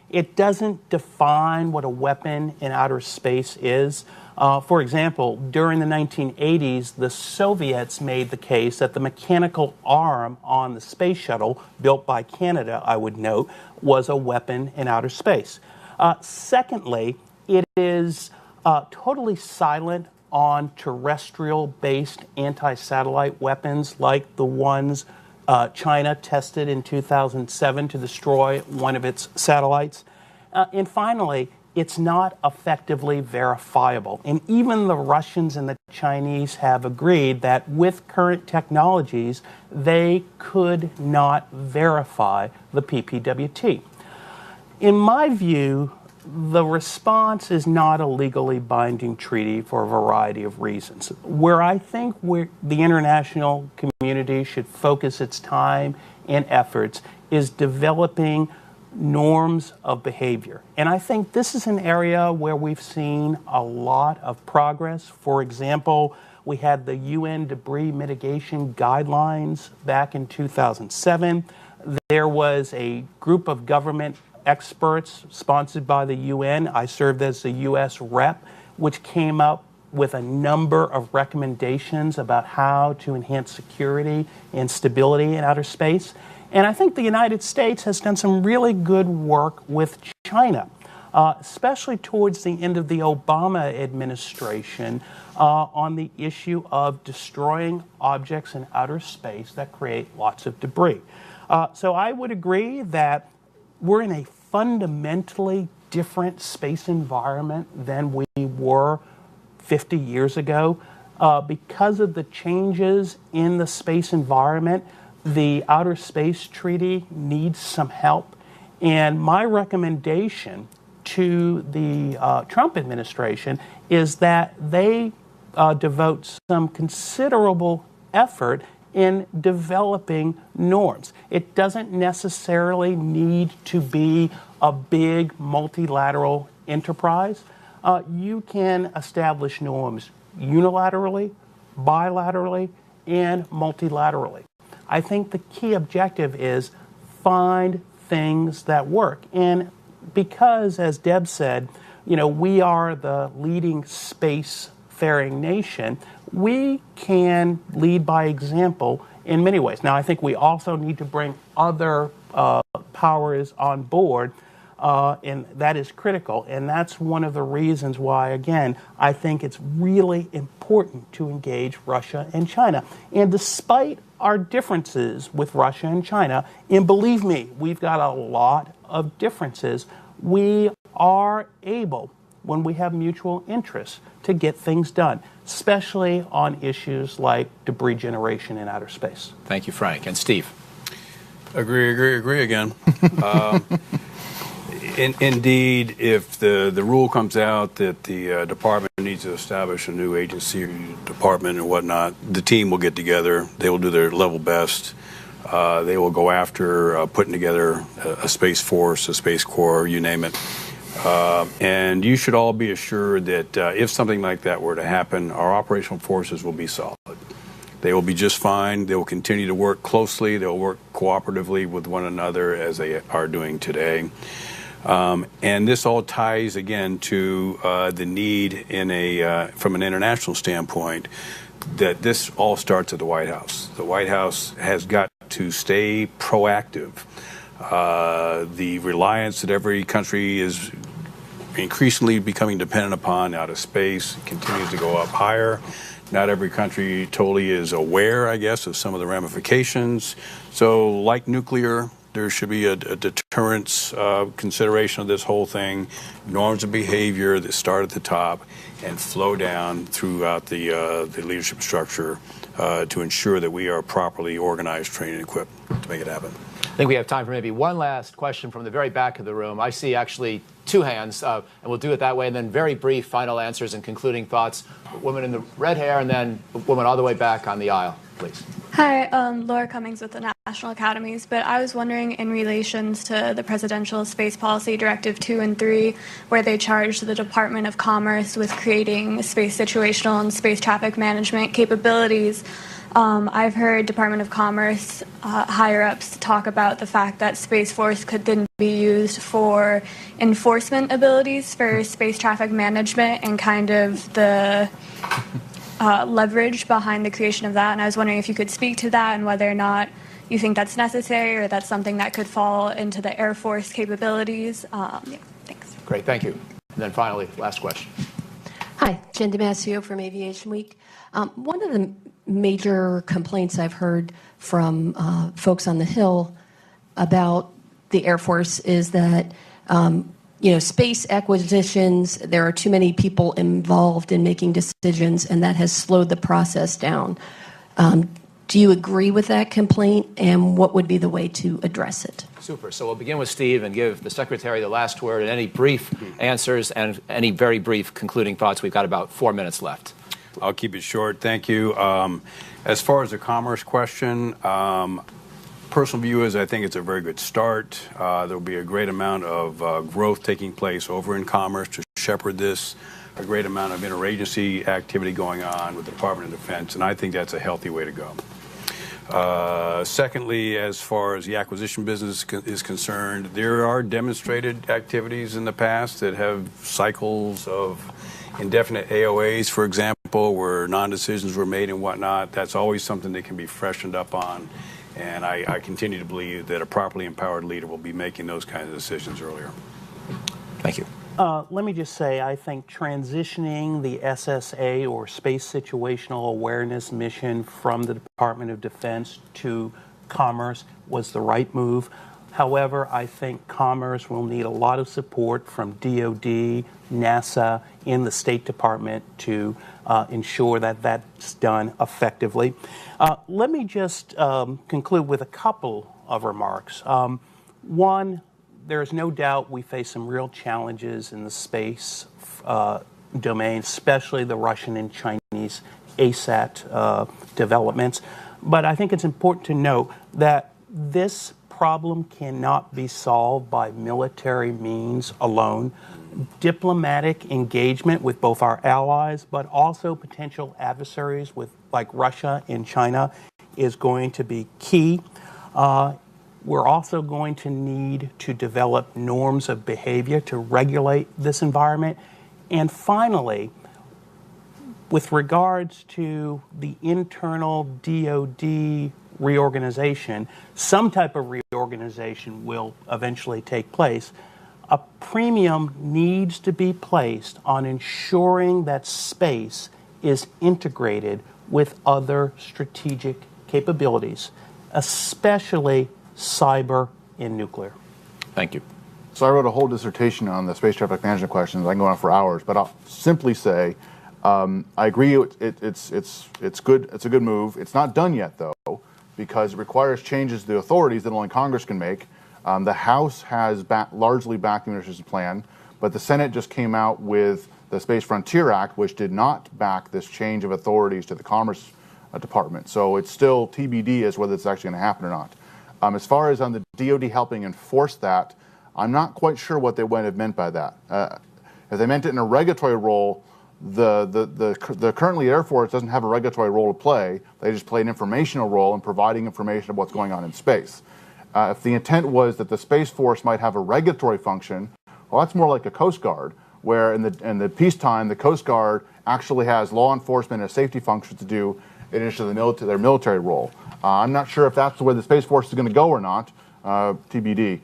it doesn't define what a weapon in outer space is. For example, during the 1980s, the Soviets made the case that the mechanical arm on the space shuttle, built by Canada, I would note, was a weapon in outer space. Secondly, it is totally silent on terrestrial-based anti-satellite weapons like the ones China tested in 2007 to destroy one of its satellites. And finally, it's not effectively verifiable. And even the Russians and the Chinese have agreed that with current technologies, they could not verify the PPWT. In my view, the response is not a legally binding treaty for a variety of reasons. Where I think the international community should focus its time and efforts is developing norms of behavior. And I think this is an area where we've seen a lot of progress. For example, we had the UN debris mitigation guidelines back in 2007. There was a group of government experts sponsored by the UN. I served as the U.S. rep, which came up with a number of recommendations about how to enhance security and stability in outer space. And I think the United States has done some really good work with China, especially towards the end of the Obama administration, on the issue of destroying objects in outer space that create lots of debris. So I would agree that we're in a fundamentally different space environment than we were 50 years ago. Because of the changes in the space environment, the Outer Space Treaty needs some help. And my recommendation to the Trump administration is that they devote some considerable effort in developing norms. It doesn't necessarily need to be a big multilateral enterprise. You can establish norms unilaterally, bilaterally, and multilaterally. I think the key objective is find things that work. And because, as Deb said, we are the leading space-faring nation, we can lead by example in many ways. Now, I think we also need to bring other powers on board, and that is critical. And that's one of the reasons why, again, I think it's really important to engage Russia and China. And despite our differences with Russia and China, and believe me, we've got a lot of differences, we are able, when we have mutual interests, to get things done, especially on issues like debris generation in outer space. Thank you, Frank. And Steve? Agree again. Indeed, if the rule comes out that the department needs to establish a new agency, department and whatnot, the team will get together. They will do their level best. They will go after putting together a Space Force, a Space Corps, you name it. And you should all be assured that if something like that were to happen, our operational forces will be solid. They will be just fine. They will continue to work closely. They will work cooperatively with one another as they are doing today. And this all ties again to the need from an international standpoint, that this all starts at the White House. The White House has got to stay proactive. The reliance that every country is increasingly becoming dependent upon out of space continues to go up higher. Not every country totally is aware, I guess, of some of the ramifications. So like nuclear, there should be a deterrence consideration of this whole thing, norms of behavior that start at the top and flow down throughout the leadership structure to ensure that we are properly organized, trained, and equipped to make it happen. I think we have time for maybe one last question from the very back of the room. I see actually two hands, and we'll do it that way, and then very brief final answers and concluding thoughts. Woman in the red hair, and then woman all the way back on the aisle, please. Hi, Laura Cummings with the National Academies, but I was wondering in relations to the Presidential Space Policy Directive 2 and 3, where they charged the Department of Commerce with creating space situational and space traffic management capabilities. I've heard Department of Commerce higher-ups talk about the fact that Space Force could then be used for enforcement abilities for space traffic management and kind of the leverage behind the creation of that. And I was wondering if you could speak to that and whether or not you think that's necessary or that's something that could fall into the Air Force capabilities. Thanks. Great, thank you. And then finally, last question. Hi, Jen DiMassio from Aviation Week. One of the major complaints I've heard from folks on the Hill about the Air Force is that space acquisitions, there are too many people involved in making decisions, and that has slowed the process down. Do you agree with that complaint, and what would be the way to address it? Super. So we'll begin with Steve and give the Secretary the last word and any brief answers and any very brief concluding thoughts. We've got about 4 minutes left. I'll keep it short. Thank you. As far as the commerce question, personal view is I think it's a very good start. There will be a great amount of growth taking place over in commerce to shepherd this, a great amount of interagency activity going on with the Department of Defense, and I think that's a healthy way to go. Secondly, as far as the acquisition business is concerned, there are demonstrated activities in the past that have cycles of indefinite AOAs, for example, where non-decisions were made and whatnot. That's always something that can be freshened up on. And I continue to believe that a properly empowered leader will be making those kinds of decisions earlier. Thank you. Let me just say, I think transitioning the SSA, or Space Situational Awareness mission, from the Department of Defense to Commerce was the right move. However, I think Commerce will need a lot of support from DoD, NASA, in the State Department to ensure that that's done effectively. Let me just conclude with a couple of remarks. One, there is no doubt we face some real challenges in the space domain, especially the Russian and Chinese ASAT developments. But I think it's important to note that this problem cannot be solved by military means alone. Diplomatic engagement with both our allies, but also potential adversaries like Russia and China, is going to be key. We're also going to need to develop norms of behavior to regulate this environment. And finally, with regards to the internal DoD reorganization, some type of reorganization will eventually take place. A premium needs to be placed on ensuring that space is integrated with other strategic capabilities, especially cyber and nuclear. Thank you. So I wrote a whole dissertation on the space traffic management questions. I can go on for hours, but I'll simply say I agree it's good. It's a good move. It's not done yet, though, because it requires changes to the authorities that only Congress can make. The House has largely backed the administration's plan, but the Senate just came out with the Space Frontier Act, which did not back this change of authorities to the Commerce Department. So it's still TBD as whether it's actually going to happen or not. As far as on the DoD helping enforce that, I'm not quite sure what they might have meant by that. If they meant it in a regulatory role, the currently Air Force doesn't have a regulatory role to play. They just play an informational role in providing information of what's going on in space. If the intent was that the Space Force might have a regulatory function, well, that's more like a Coast Guard, where in the peacetime, the Coast Guard actually has law enforcement and safety functions to do in addition to their military role. I'm not sure if that's the way the Space Force is going to go or not, TBD.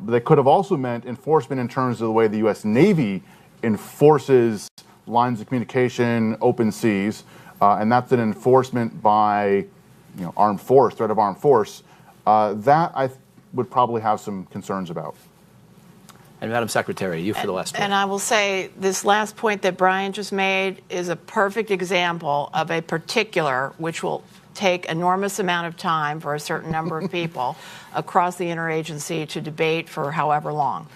They could have also meant enforcement in terms of the way the U.S. Navy enforces lines of communication, open seas, and that's an enforcement by armed force, threat of armed force. That I would probably have some concerns about. And Madam Secretary, you for the last point. And I will say this last point that Brian just made is a perfect example of a particular, which will take enormous amount of time for a certain number of people across the interagency to debate for however long.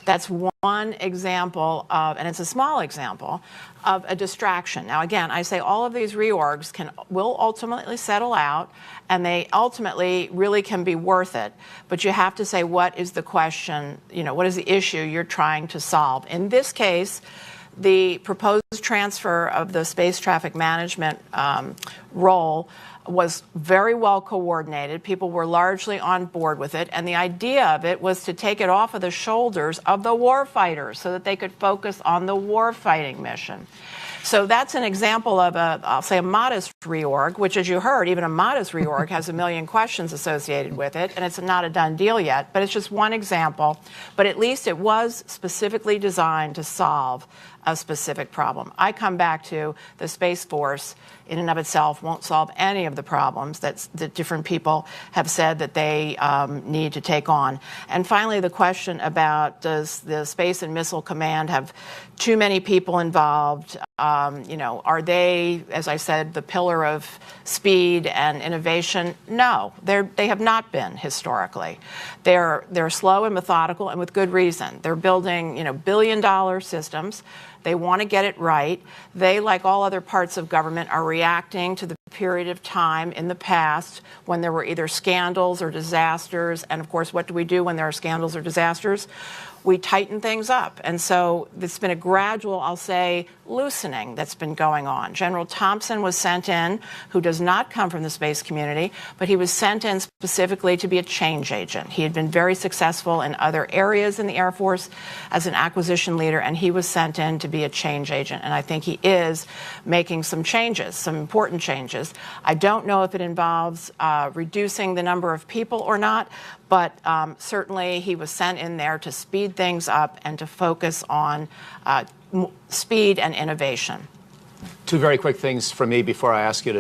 That's one example of, and it's a small example, of a distraction. Now, again, I say all of these reorgs will ultimately settle out, and they ultimately really can be worth it. But you have to say, what is the question, what is the issue you're trying to solve? In this case, the proposed transfer of the space traffic management role was very well coordinated. People were largely on board with it, and the idea of it was to take it off of the shoulders of the warfighters so that they could focus on the warfighting mission. So that's an example of I'll say a modest reorg, which, as you heard, even a modest reorg has a million questions associated with it, and it's not a done deal yet, but it's just one example. But at least it was specifically designed to solve a specific problem. I come back to the Space Force in and of itself won't solve any of the problems that different people have said that they need to take on. And finally, the question about, does the Space and Missile Command have too many people involved? Are they, as I said, the pillar of speed and innovation? No, they have not been historically. They're slow and methodical, and with good reason. They're building, billion-dollar systems. They want to get it right. They, like all other parts of government, are reacting to the period of time in the past when there were either scandals or disasters. And of course, what do we do when there are scandals or disasters? We tighten things up. And so it's been a gradual, I'll say, loosening that's been going on. General Thompson was sent in, who does not come from the space community, but he was sent in specifically to be a change agent. He had been very successful in other areas in the Air Force as an acquisition leader, and he was sent in to be a change agent. And I think he is making some changes, some important changes. I don't know if it involves reducing the number of people or not, but certainly he was sent in there to speed things up and to focus on speed and innovation. Two very quick things from me before I ask you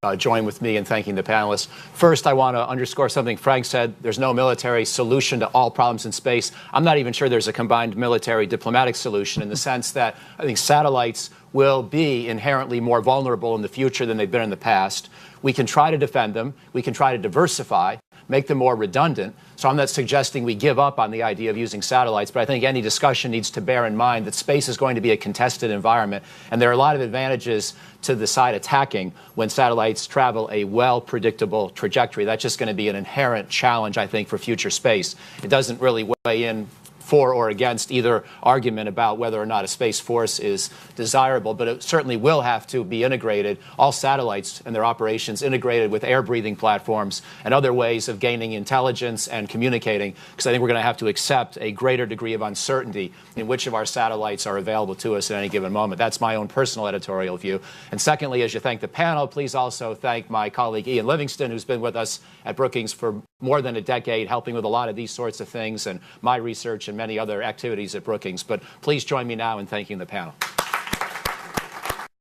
to join with me in thanking the panelists. First, I want to underscore something Frank said. There's no military solution to all problems in space. I'm not even sure there's a combined military diplomatic solution, in the sense that I think satellites will be inherently more vulnerable in the future than they've been in the past. We can try to defend them. We can try to diversify, make them more redundant. So I'm not suggesting we give up on the idea of using satellites, but I think any discussion needs to bear in mind that space is going to be a contested environment, and there are a lot of advantages to the side attacking when satellites travel a well-predictable trajectory. That's just going to be an inherent challenge, I think, for future space. It doesn't really weigh in for or against either argument about whether or not a space force is desirable, but it certainly will have to be integrated, all satellites and their operations integrated with air-breathing platforms and other ways of gaining intelligence and communicating, because I think we're going to have to accept a greater degree of uncertainty in which of our satellites are available to us at any given moment. That's my own personal editorial view. And secondly, as you thank the panel, please also thank my colleague Ian Livingston, who's been with us at Brookings for more than a decade, helping with a lot of these sorts of things and my research and many other activities at Brookings. But please join me now in thanking the panel.